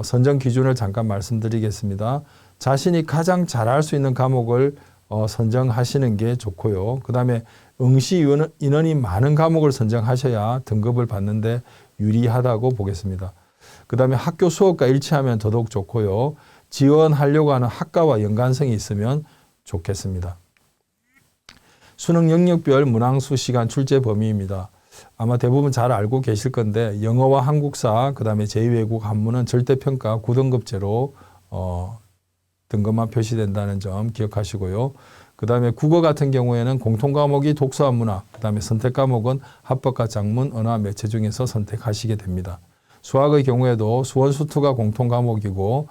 선정 기준을 잠깐 말씀드리겠습니다. 자신이 가장 잘할 수 있는 과목을 선정하시는 게 좋고요. 그 다음에 응시 인원이 많은 과목을 선정하셔야 등급을 받는데 유리하다고 보겠습니다. 그 다음에 학교 수업과 일치하면 더더욱 좋고요. 지원하려고 하는 학과와 연관성이 있으면 좋겠습니다. 수능 영역별 문항수 시간 출제 범위입니다. 아마 대부분 잘 알고 계실 건데 영어와 한국사, 그 다음에 제2외국 한문은 절대평가 9등급제로 등급만 표시된다는 점 기억하시고요. 그 다음에 국어 같은 경우에는 공통과목이 독서와 문학, 그 다음에 선택과목은 합법과 작문, 언어와 매체 중에서 선택하시게 됩니다. 수학의 경우에도 수원수투가 공통과목이고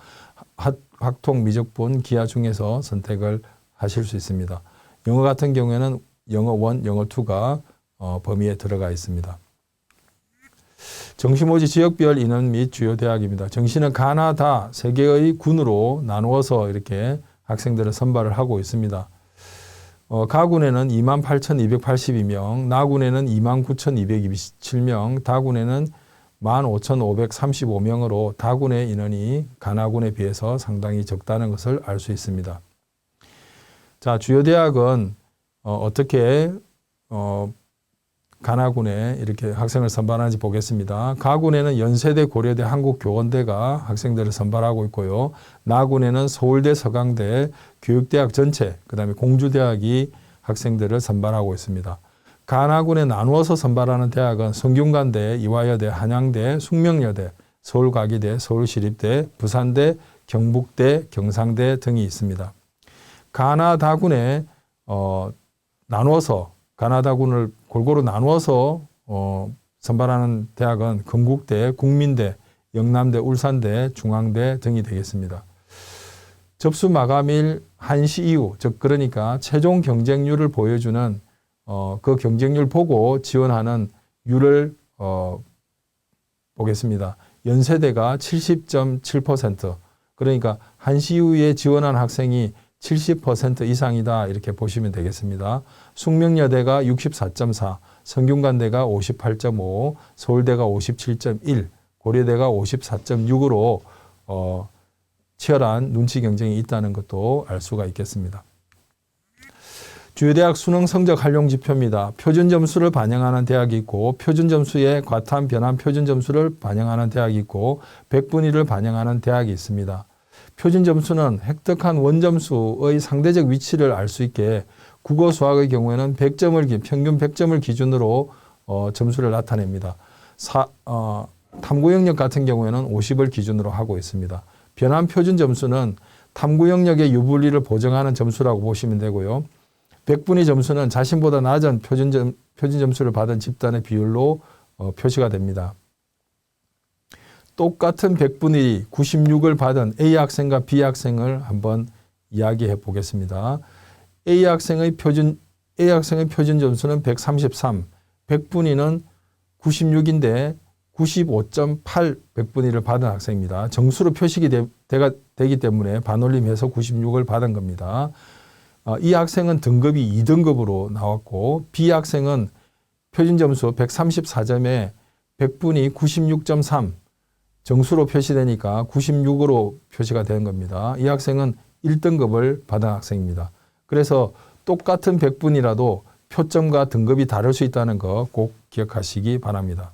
학통, 미적분, 기하 중에서 선택을 하실 수 있습니다. 영어 같은 경우에는 영어 1, 영어 2가 범위에 들어가 있습니다. 정시모집 지역별 인원 및 주요 대학입니다. 정시는 가나 다 3개의 군으로 나누어서 이렇게 학생들을 선발을 하고 있습니다. 가군에는 28,282명, 나군에는 29,227명, 다군에는 15,535명으로 다군의 인원이 가나군에 비해서 상당히 적다는 것을 알 수 있습니다. 자, 주요 대학은 어떻게 가나군에 이렇게 학생을 선발하는지 보겠습니다. 가군에는 연세대, 고려대, 한국교원대가 학생들을 선발하고 있고요. 나군에는 서울대, 서강대, 교육대학 전체, 그 다음에 공주대학이 학생들을 선발하고 있습니다. 가나군에 나누어서 선발하는 대학은 성균관대, 이화여대, 한양대, 숙명여대, 서울과기대, 서울시립대, 부산대, 경북대, 경상대 등이 있습니다. 가나다군에 나누어서 가나다군을 골고루 나누어서 선발하는 대학은 건국대, 국민대, 영남대, 울산대, 중앙대 등이 되겠습니다. 접수 마감일 1시 이후, 즉 그러니까 최종 경쟁률을 보여주는 그 경쟁률 보고 지원하는 율을 보겠습니다. 연세대가 70.7%, 그러니까 1시 이후에 지원한 학생이 70% 이상이다 이렇게 보시면 되겠습니다. 숙명여대가 64.4, 성균관대가 58.5, 서울대가 57.1, 고려대가 54.6으로 치열한 눈치 경쟁이 있다는 것도 알 수가 있겠습니다. 주요 대학 수능 성적 활용 지표입니다. 표준 점수를 반영하는 대학이 있고 표준 점수의 과탐, 변환 표준 점수를 반영하는 대학이 있고 백분위를 반영하는 대학이 있습니다. 표준 점수는 획득한 원점수의 상대적 위치를 알 수 있게 국어, 수학의 경우에는 100점을 평균 100점을 기준으로 점수를 나타냅니다. 탐구 영역 같은 경우에는 50을 기준으로 하고 있습니다. 변환 표준 점수는 탐구 영역의 유불리를 보정하는 점수라고 보시면 되고요. 백분위 점수는 자신보다 낮은 표준 점수를 받은 집단의 비율로 표시가 됩니다. 똑같은 100분의 96을 받은 A 학생과 B 학생을 한번 이야기해 보겠습니다. A 학생의 표준 점수는 133, 100분위는 96인데 95.8 100분위를 받은 학생입니다. 정수로 표식이 되기 때문에 반올림해서 96을 받은 겁니다. 이 학생은 등급이 2등급으로 나왔고 B 학생은 표준 점수 134점에 100분위 96.3 정수로 표시되니까 96으로 표시가 되는 겁니다. 이 학생은 1등급을 받은 학생입니다. 그래서 똑같은 100분이라도 표점과 등급이 다를 수 있다는 거 꼭 기억하시기 바랍니다.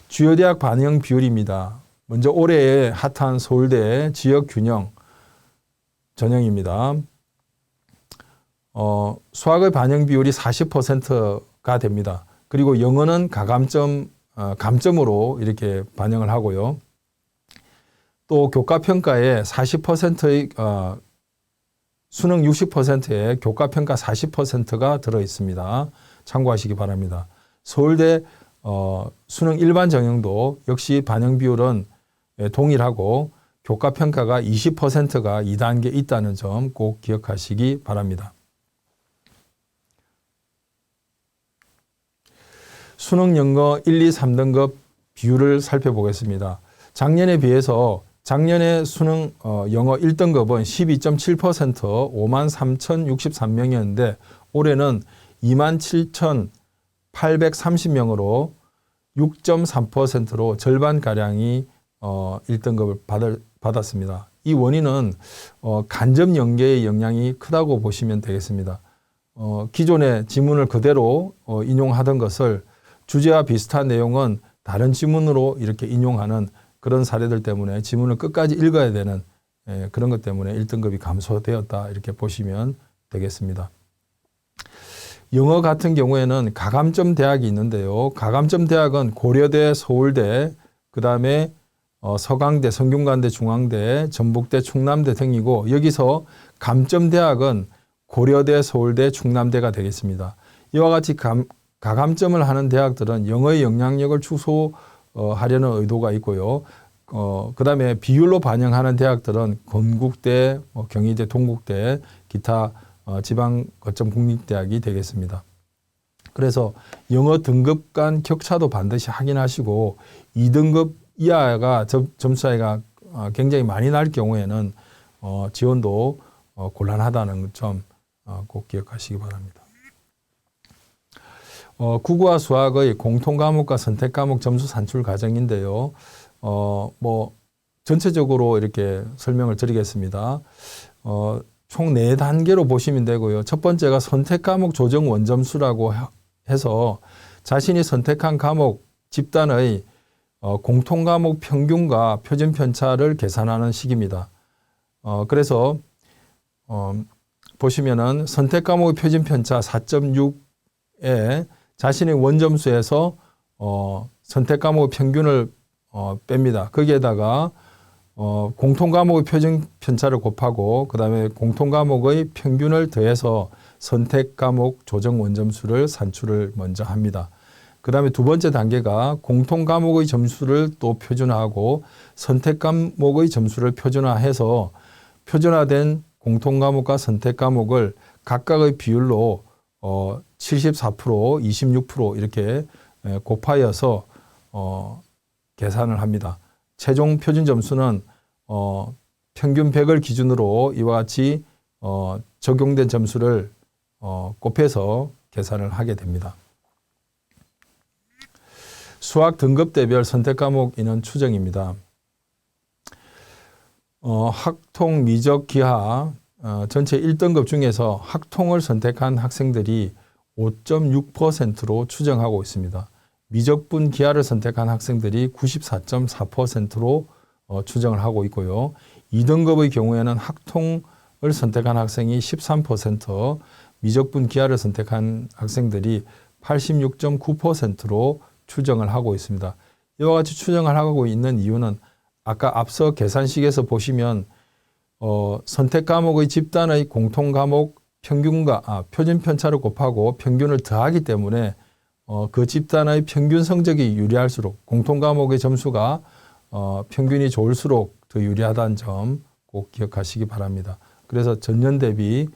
주요 대학 반영 비율입니다. 먼저 올해의 핫한 서울대 지역 균형 전형입니다. 수학의 반영 비율이 40%가 됩니다. 그리고 영어는 감점으로 이렇게 반영을 하고요. 또 교과평가에 40%의 수능 60%에 교과평가 40%가 들어있습니다. 참고하시기 바랍니다. 서울대 수능 일반 전형도 역시 반영 비율은 동일하고 교과평가가 20%가 2단계 있다는 점 꼭 기억하시기 바랍니다. 수능 영어 1, 2, 3등급 비율을 살펴보겠습니다. 작년에 비해서 작년에 수능 영어 1등급은 12.7% 53,063명이었는데 올해는 27,830명으로 6.3%로 절반가량이 1등급을 받았습니다. 이 원인은 간접 연계의 영향이 크다고 보시면 되겠습니다. 기존의 지문을 그대로 인용하던 것을 주제와 비슷한 내용은 다른 지문으로 이렇게 인용하는 그런 사례들 때문에 지문을 끝까지 읽어야 되는 그런 것 때문에 1등급이 감소되었다 이렇게 보시면 되겠습니다. 영어 같은 경우에는 가감점 대학이 있는데요. 가감점 대학은 고려대, 서울대, 그 다음에 서강대, 성균관대, 중앙대, 전북대, 충남대 등이고 여기서 감점 대학은 고려대, 서울대, 충남대가 되겠습니다. 이와 같이 가감점을 하는 대학들은 영어의 영향력을 축소하려는 의도가 있고요. 그 다음에 비율로 반영하는 대학들은 건국대, 경희대, 동국대, 기타 지방 거점 국립대학이 되겠습니다. 그래서 영어 등급 간 격차도 반드시 확인하시고 2등급 이하가 점수 차이가 굉장히 많이 날 경우에는 지원도 곤란하다는 점 꼭 기억하시기 바랍니다. 국어와 수학의 공통과목과 선택과목 점수 산출 과정인데요. 전체적으로 이렇게 설명을 드리겠습니다. 총 4단계로 보시면 되고요. 첫 번째가 선택과목 조정 원점수라고 해서 자신이 선택한 과목 집단의 공통과목 평균과 표준 편차를 계산하는 식입니다. 그래서 보시면은 선택과목의 표준 편차 4.6에 자신의 원점수에서 선택과목의 평균을 뺍니다. 거기에다가 공통과목의 표준 편차를 곱하고 그 다음에 공통과목의 평균을 더해서 선택과목 조정 원점수를 산출을 먼저 합니다. 그 다음에 두 번째 단계가 공통과목의 점수를 또 표준화하고 선택과목의 점수를 표준화해서 표준화된 공통과목과 선택과목을 각각의 비율로 74%, 26% 이렇게 곱하여서 계산을 합니다. 최종 표준 점수는 평균 100을 기준으로 이와 같이 적용된 점수를 곱해서 계산을 하게 됩니다. 수학 등급대별 선택과목 인원 추정입니다. 학통, 미적, 기하 전체 1등급 중에서 학통을 선택한 학생들이 5.6%로 추정하고 있습니다. 미적분 기하를 선택한 학생들이 94.4%로 추정을 하고 있고요. 2등급의 경우에는 학통을 선택한 학생이 13%, 미적분 기하를 선택한 학생들이 86.9%로 추정을 하고 있습니다. 이와 같이 추정을 하고 있는 이유는 아까 앞서 계산식에서 보시면 선택 과목의 집단의 공통 과목 평균과 표준 편차를 곱하고 평균을 더하기 때문에 그 집단의 평균 성적이 유리할수록 공통 과목의 점수가 평균이 좋을수록 더 유리하다는 점 꼭 기억하시기 바랍니다. 그래서 전년 대비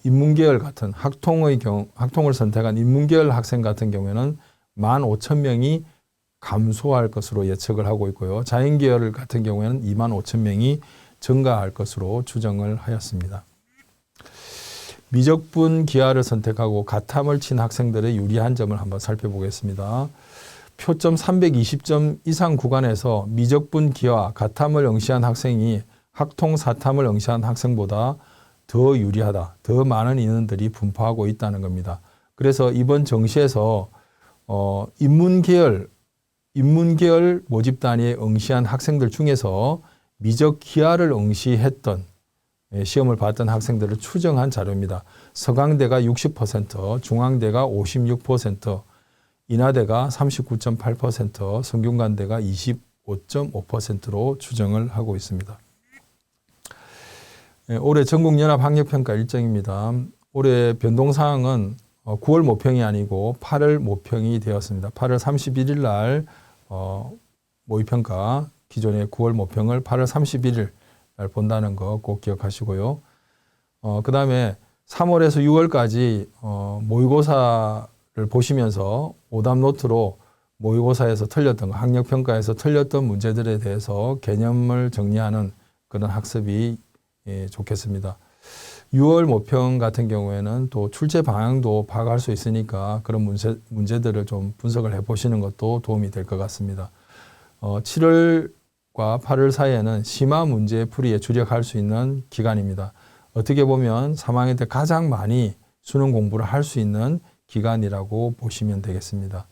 인문계열 같은 학통을 선택한 인문계열 학생 같은 경우에는 15,000명이 감소할 것으로 예측을 하고 있고요. 자연계열 같은 경우에는 25,000명이 증가할 것으로 추정을 하였습니다. 미적분 기하를 선택하고 가탐을 친 학생들의 유리한 점을 한번 살펴보겠습니다. 표점 320점 이상 구간에서 미적분 기하, 가탐을 응시한 학생이 학통 사탐을 응시한 학생보다 더 유리하다. 더 많은 인원들이 분포하고 있다는 겁니다. 그래서 이번 정시에서 인문계열 모집 단위에 응시한 학생들 중에서 미적 기하를 응시했던 시험을 봤던 학생들을 추정한 자료입니다. 서강대가 60%, 중앙대가 56%, 인하대가 39.8%, 성균관대가 25.5%로 추정을 하고 있습니다. 올해 전국연합학력평가 일정입니다. 올해 변동사항은 9월 모평이 아니고 8월 모평이 되었습니다. 8월 31일 날 모의평가, 기존의 9월 모평을 8월 31일 날 본다는 거 꼭 기억하시고요. 그 다음에 3월에서 6월까지 모의고사를 보시면서 오답 노트로 모의고사에서 틀렸던 거, 학력평가에서 틀렸던 문제들에 대해서 개념을 정리하는 그런 학습이 좋겠습니다. 6월 모평 같은 경우에는 또 출제 방향도 파악할 수 있으니까 그런 문제들을 좀 분석을 해보시는 것도 도움이 될 것 같습니다. 7월과 8월 사이에는 심화 문제 풀이에 주력할 수 있는 기간입니다. 어떻게 보면 3학년 때 가장 많이 수능 공부를 할 수 있는 기간이라고 보시면 되겠습니다.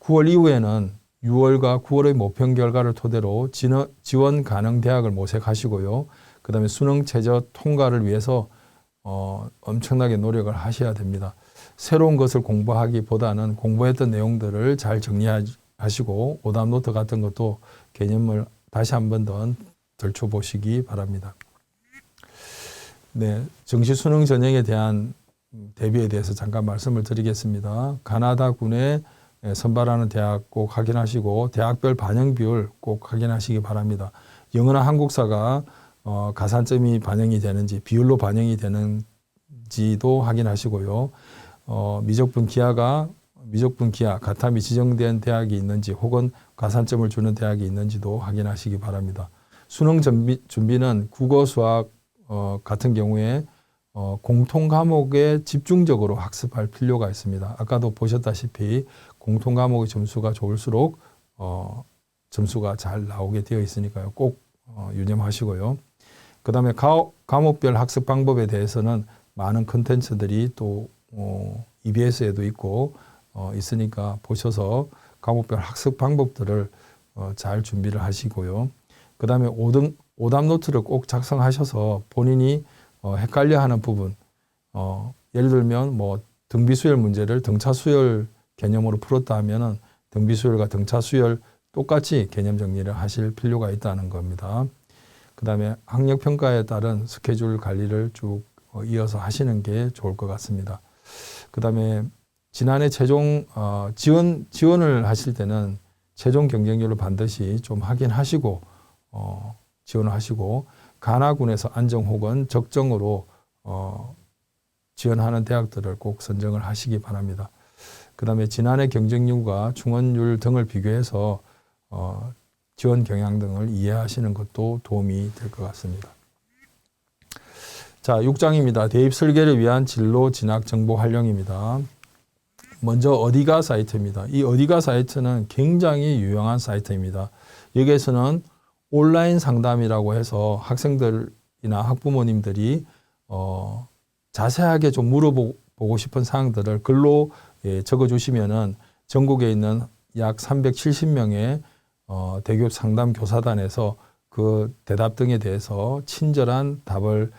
9월 이후에는 6월과 9월의 모평 결과를 토대로 지원 가능 대학을 모색하시고요. 그 다음에 수능 최저 통과를 위해서 엄청나게 노력을 하셔야 됩니다. 새로운 것을 공부하기보다는 공부했던 내용들을 잘 정리하시고 오답 노트 같은 것도 개념을 다시 한 번 더 들춰보시기 바랍니다. 네, 정시 수능 전형에 대한 대비에 대해서 잠깐 말씀을 드리겠습니다. 가나다군에 선발하는 대학 꼭 확인하시고 대학별 반영 비율 꼭 확인하시기 바랍니다. 영어나 한국사가 가산점이 반영이 되는지 비율로 반영이 되는지도 확인하시고요. 미적분 기하, 가탐이 지정된 대학이 있는지 혹은 가산점을 주는 대학이 있는지도 확인하시기 바랍니다. 수능 준비는 국어, 수학 같은 경우에 공통 과목에 집중적으로 학습할 필요가 있습니다. 아까도 보셨다시피 공통 과목의 점수가 좋을수록 점수가 잘 나오게 되어 있으니까요. 꼭 유념하시고요. 그 다음에 과목별 학습 방법에 대해서는 많은 컨텐츠들이 또 EBS에도 있고 있으니까 보셔서 과목별 학습 방법들을 잘 준비를 하시고요. 그 다음에 오답 노트를 꼭 작성하셔서 본인이 헷갈려하는 부분, 예를 들면 뭐 등비수열 문제를 등차수열 개념으로 풀었다 하면은 등비수열과 등차수열 똑같이 개념 정리를 하실 필요가 있다는 겁니다. 그 다음에 학력평가에 따른 스케줄 관리를 쭉 이어서 하시는 게 좋을 것 같습니다. 그 다음에 지난해 최종 지원을 하실 때는 최종 경쟁률을 반드시 좀 확인하시고 지원을 하시고 가나군에서 안정 혹은 적정으로 지원하는 대학들을 꼭 선정을 하시기 바랍니다. 그 다음에 지난해 경쟁률과 충원율 등을 비교해서 지원 경향 등을 이해하시는 것도 도움이 될 것 같습니다. 자, 6장입니다. 대입 설계를 위한 진로 진학 정보 활용입니다. 먼저 어디가 사이트입니다. 이 어디가 사이트는 굉장히 유용한 사이트입니다. 여기에서는 온라인 상담이라고 해서 학생들이나 학부모님들이 자세하게 좀 물어보고 싶은 사항들을 글로 적어주시면은 전국에 있는 약 370명의 대기업 상담 교사단에서 그 대답 등에 대해서 친절한 답을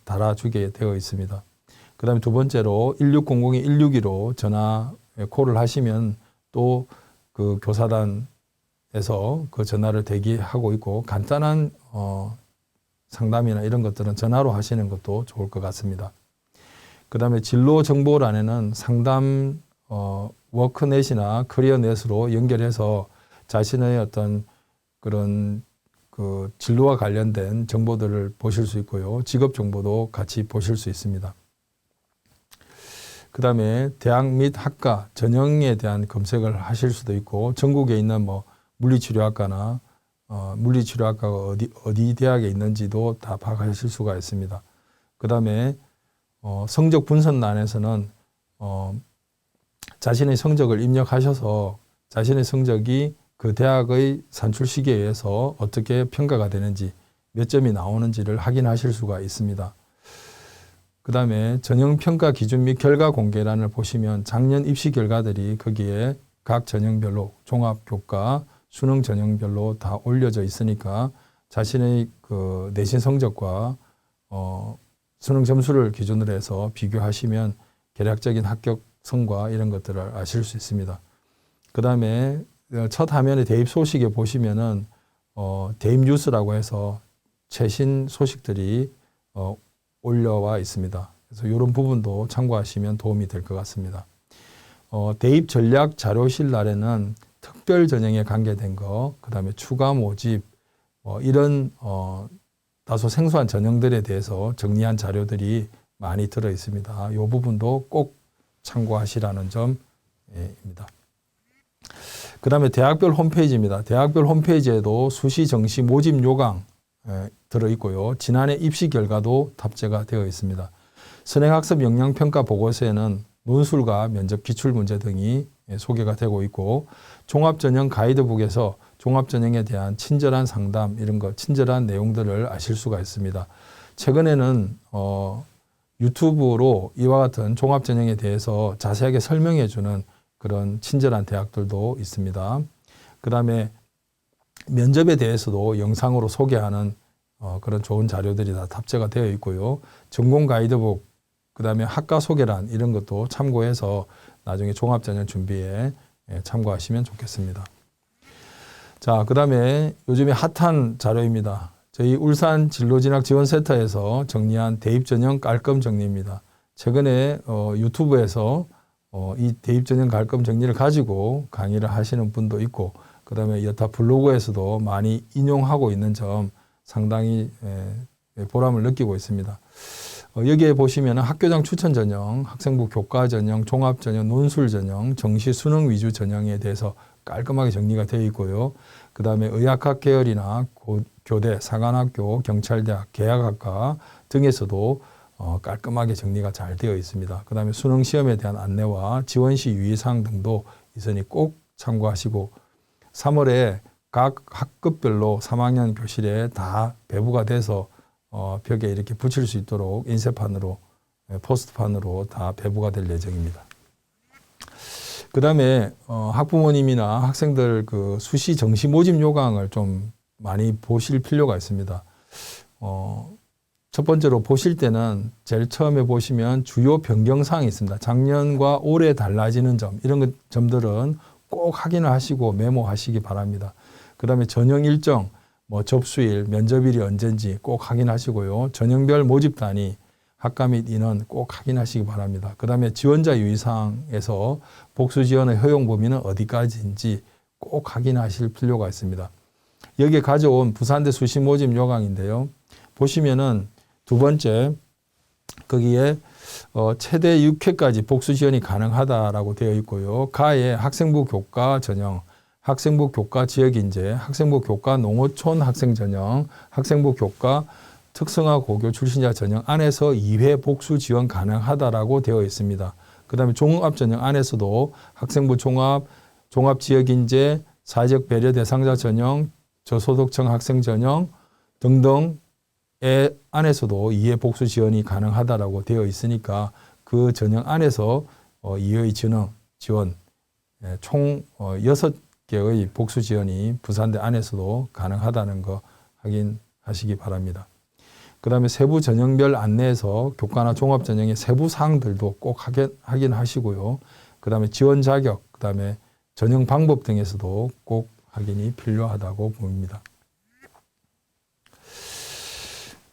달아주게 되어 있습니다. 그 다음에 두 번째로 1600-162로 전화 콜을 하시면 또 그 교사단에서 그 전화를 대기하고 있고 간단한 상담이나 이런 것들은 전화로 하시는 것도 좋을 것 같습니다. 그 다음에 진로 정보란에는 상담 워크넷이나 커리어넷으로 연결해서 자신의 어떤 그런 그 진로와 관련된 정보들을 보실 수 있고요. 직업 정보도 같이 보실 수 있습니다. 그 다음에 대학 및 학과 전형에 대한 검색을 하실 수도 있고, 전국에 있는 뭐 물리치료학과나 물리치료학과가 어디 대학에 있는지도 다 파악하실 수가 있습니다. 그 다음에 성적 분석란에서는 자신의 성적을 입력하셔서 자신의 성적이 그 대학의 산출 시기에 의해서 어떻게 평가가 되는지, 몇 점이 나오는지를 확인하실 수가 있습니다. 그 다음에 전형평가 기준 및 결과 공개란을 보시면 작년 입시 결과들이 거기에 각 전형별로 종합교과, 수능 전형별로 다 올려져 있으니까 자신의 그 내신 성적과 수능 점수를 기준으로 해서 비교하시면 개략적인 합격성과 이런 것들을 아실 수 있습니다. 그 다음에 첫 화면에 대입 소식에 보시면은 대입 뉴스라고 해서 최신 소식들이 올려와 있습니다. 그래서 이런 부분도 참고하시면 도움이 될 것 같습니다. 대입 전략 자료실 날에는 특별 전형에 관계된 거, 그 다음에 추가 모집, 이런 다소 생소한 전형들에 대해서 정리한 자료들이 많이 들어 있습니다. 이 부분도 꼭 참고하시라는 점입니다. 그 다음에 대학별 홈페이지입니다. 대학별 홈페이지에도 수시, 정시, 모집 요강 들어있고요. 지난해 입시 결과도 탑재가 되어 있습니다. 선행학습 역량평가 보고서에는 논술과 면접 기출문제 등이 소개가 되고 있고, 종합전형 가이드북에서 종합전형에 대한 친절한 상담, 이런 것, 친절한 내용들을 아실 수가 있습니다. 최근에는 유튜브로 이와 같은 종합전형에 대해서 자세하게 설명해 주는 그런 친절한 대학들도 있습니다. 그 다음에 면접에 대해서도 영상으로 소개하는 그런 좋은 자료들이 다 탑재가 되어 있고요. 전공 가이드북, 그 다음에 학과 소개란 이런 것도 참고해서 나중에 종합전형 준비에 참고하시면 좋겠습니다. 자, 그 다음에 요즘에 핫한 자료입니다. 저희 울산 진로진학지원센터에서 정리한 대입전형 깔끔 정리입니다. 최근에 유튜브에서 이 대입전형 깔끔 정리를 가지고 강의를 하시는 분도 있고, 그 다음에 여타 블로그에서도 많이 인용하고 있는 점 상당히 보람을 느끼고 있습니다. 여기에 보시면 학교장 추천 전형, 학생부 교과 전형, 종합 전형, 논술 전형, 정시 수능 위주 전형에 대해서 깔끔하게 정리가 되어 있고요. 그 다음에 의학학 계열이나 교대, 사관학교, 경찰대학, 계약학과 등에서도 깔끔하게 정리가 잘 되어 있습니다. 그 다음에 수능 시험에 대한 안내와 지원 시 유의사항 등도 있으니 꼭 참고하시고, 3월에 각 학급별로 3학년 교실에 다 배부가 돼서 벽에 이렇게 붙일 수 있도록 인쇄판으로, 포스트판으로 다 배부가 될 예정입니다. 그 다음에 학부모님이나 학생들 그 수시 정시 모집 요강을 좀 많이 보실 필요가 있습니다. 첫 번째로 보실 때는 제일 처음에 보시면 주요 변경사항이 있습니다. 작년과 올해 달라지는 점, 이런 점들은 꼭 확인을 하시고 메모하시기 바랍니다. 그 다음에 전형 일정, 접수일, 면접일이 언제인지 꼭 확인하시고요. 전형별 모집 단위, 학과 및 인원 꼭 확인하시기 바랍니다. 그 다음에 지원자 유의사항에서 복수 지원의 허용 범위는 어디까지인지 꼭 확인하실 필요가 있습니다. 여기에 가져온 부산대 수시 모집 요강인데요. 보시면은 두 번째, 거기에 최대 6회까지 복수 지원이 가능하다라고 되어 있고요. 가에 학생부 교과 전형, 학생부 교과 지역인재, 학생부 교과 농어촌 학생 전형, 학생부 교과 특성화 고교 출신자 전형 안에서 2회 복수 지원 가능하다라고 되어 있습니다. 그 다음에 종합 전형 안에서도 학생부 종합, 종합 지역인재, 사회적 배려 대상자 전형, 저소득층 학생 전형 등등의 안에서도 2회 복수 지원이 가능하다라고 되어 있으니까 그 전형 안에서 2회 지원 총 6개의 복수 지원이 부산대 안에서도 가능하다는 거 확인하시기 바랍니다. 그 다음에 세부 전형별 안내에서 교과나 종합 전형의 세부 사항들도 꼭 확인하시고요. 그 다음에 지원 자격, 그 다음에 전형 방법 등에서도 꼭 확인이 필요하다고 봅니다.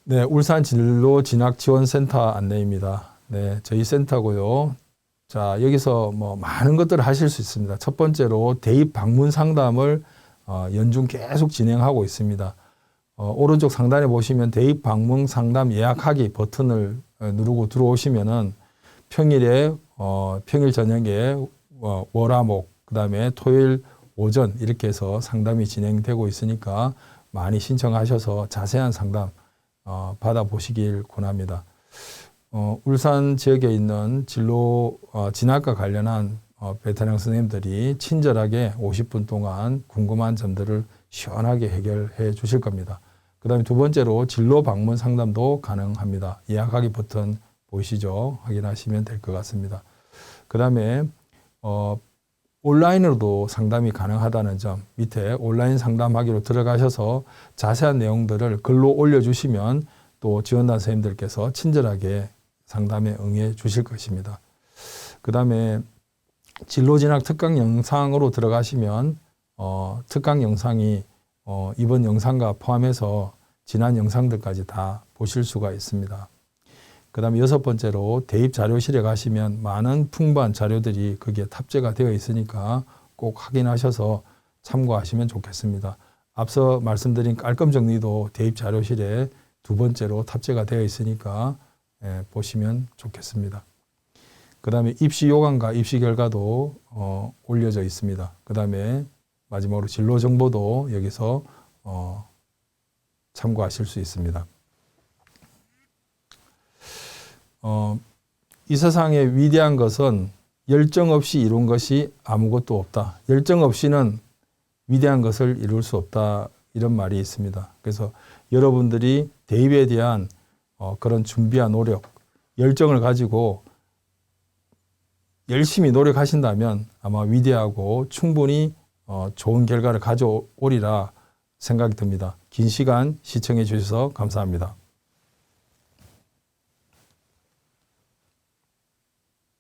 네, 울산 진로 진학 지원센터 안내입니다. 네, 저희 센터고요. 자, 여기서 뭐 많은 것들을 하실 수 있습니다. 첫 번째로 대입 방문 상담을 연중 계속 진행하고 있습니다. 오른쪽 상단에 보시면 대입 방문 상담 예약하기 버튼을 누르고 들어오시면은 평일에 평일 저녁에 월화목 그다음에 토요일 오전 이렇게 해서 상담이 진행되고 있으니까 많이 신청하셔서 자세한 상담 받아보시길 권합니다. 울산 지역에 있는 진로 진학과 관련한 베테랑 선생님들이 친절하게 50분 동안 궁금한 점들을 시원하게 해결해 주실 겁니다. 그 다음에 두 번째로 진로 방문 상담도 가능합니다. 예약하기 버튼 보이시죠? 확인하시면 될 것 같습니다. 그 다음에 온라인으로도 상담이 가능하다는 점, 밑에 온라인 상담하기로 들어가셔서 자세한 내용들을 글로 올려주시면 또 지원단 선생님들께서 친절하게 상담에 응해 주실 것입니다. 그 다음에 진로진학 특강 영상으로 들어가시면 특강 영상이 이번 영상과 포함해서 지난 영상들까지 다 보실 수가 있습니다. 그 다음에 여섯 번째로 대입 자료실에 가시면 많은 풍부한 자료들이 거기에 탑재가 되어 있으니까 꼭 확인하셔서 참고하시면 좋겠습니다. 앞서 말씀드린 깔끔 정리도 대입 자료실에 두 번째로 탑재가 되어 있으니까 보시면 좋겠습니다. 그 다음에 입시 요강과 입시 결과도 올려져 있습니다. 그 다음에 마지막으로 진로 정보도 여기서 참고하실 수 있습니다. 이 세상에 위대한 것은 열정 없이 이룬 것이 아무것도 없다. 열정 없이는 위대한 것을 이룰 수 없다. 이런 말이 있습니다. 그래서 여러분들이 대입에 대한 그런 준비와 노력, 열정을 가지고 열심히 노력하신다면 아마 위대하고 충분히 좋은 결과를 가져오리라 생각이 듭니다. 긴 시간 시청해 주셔서 감사합니다.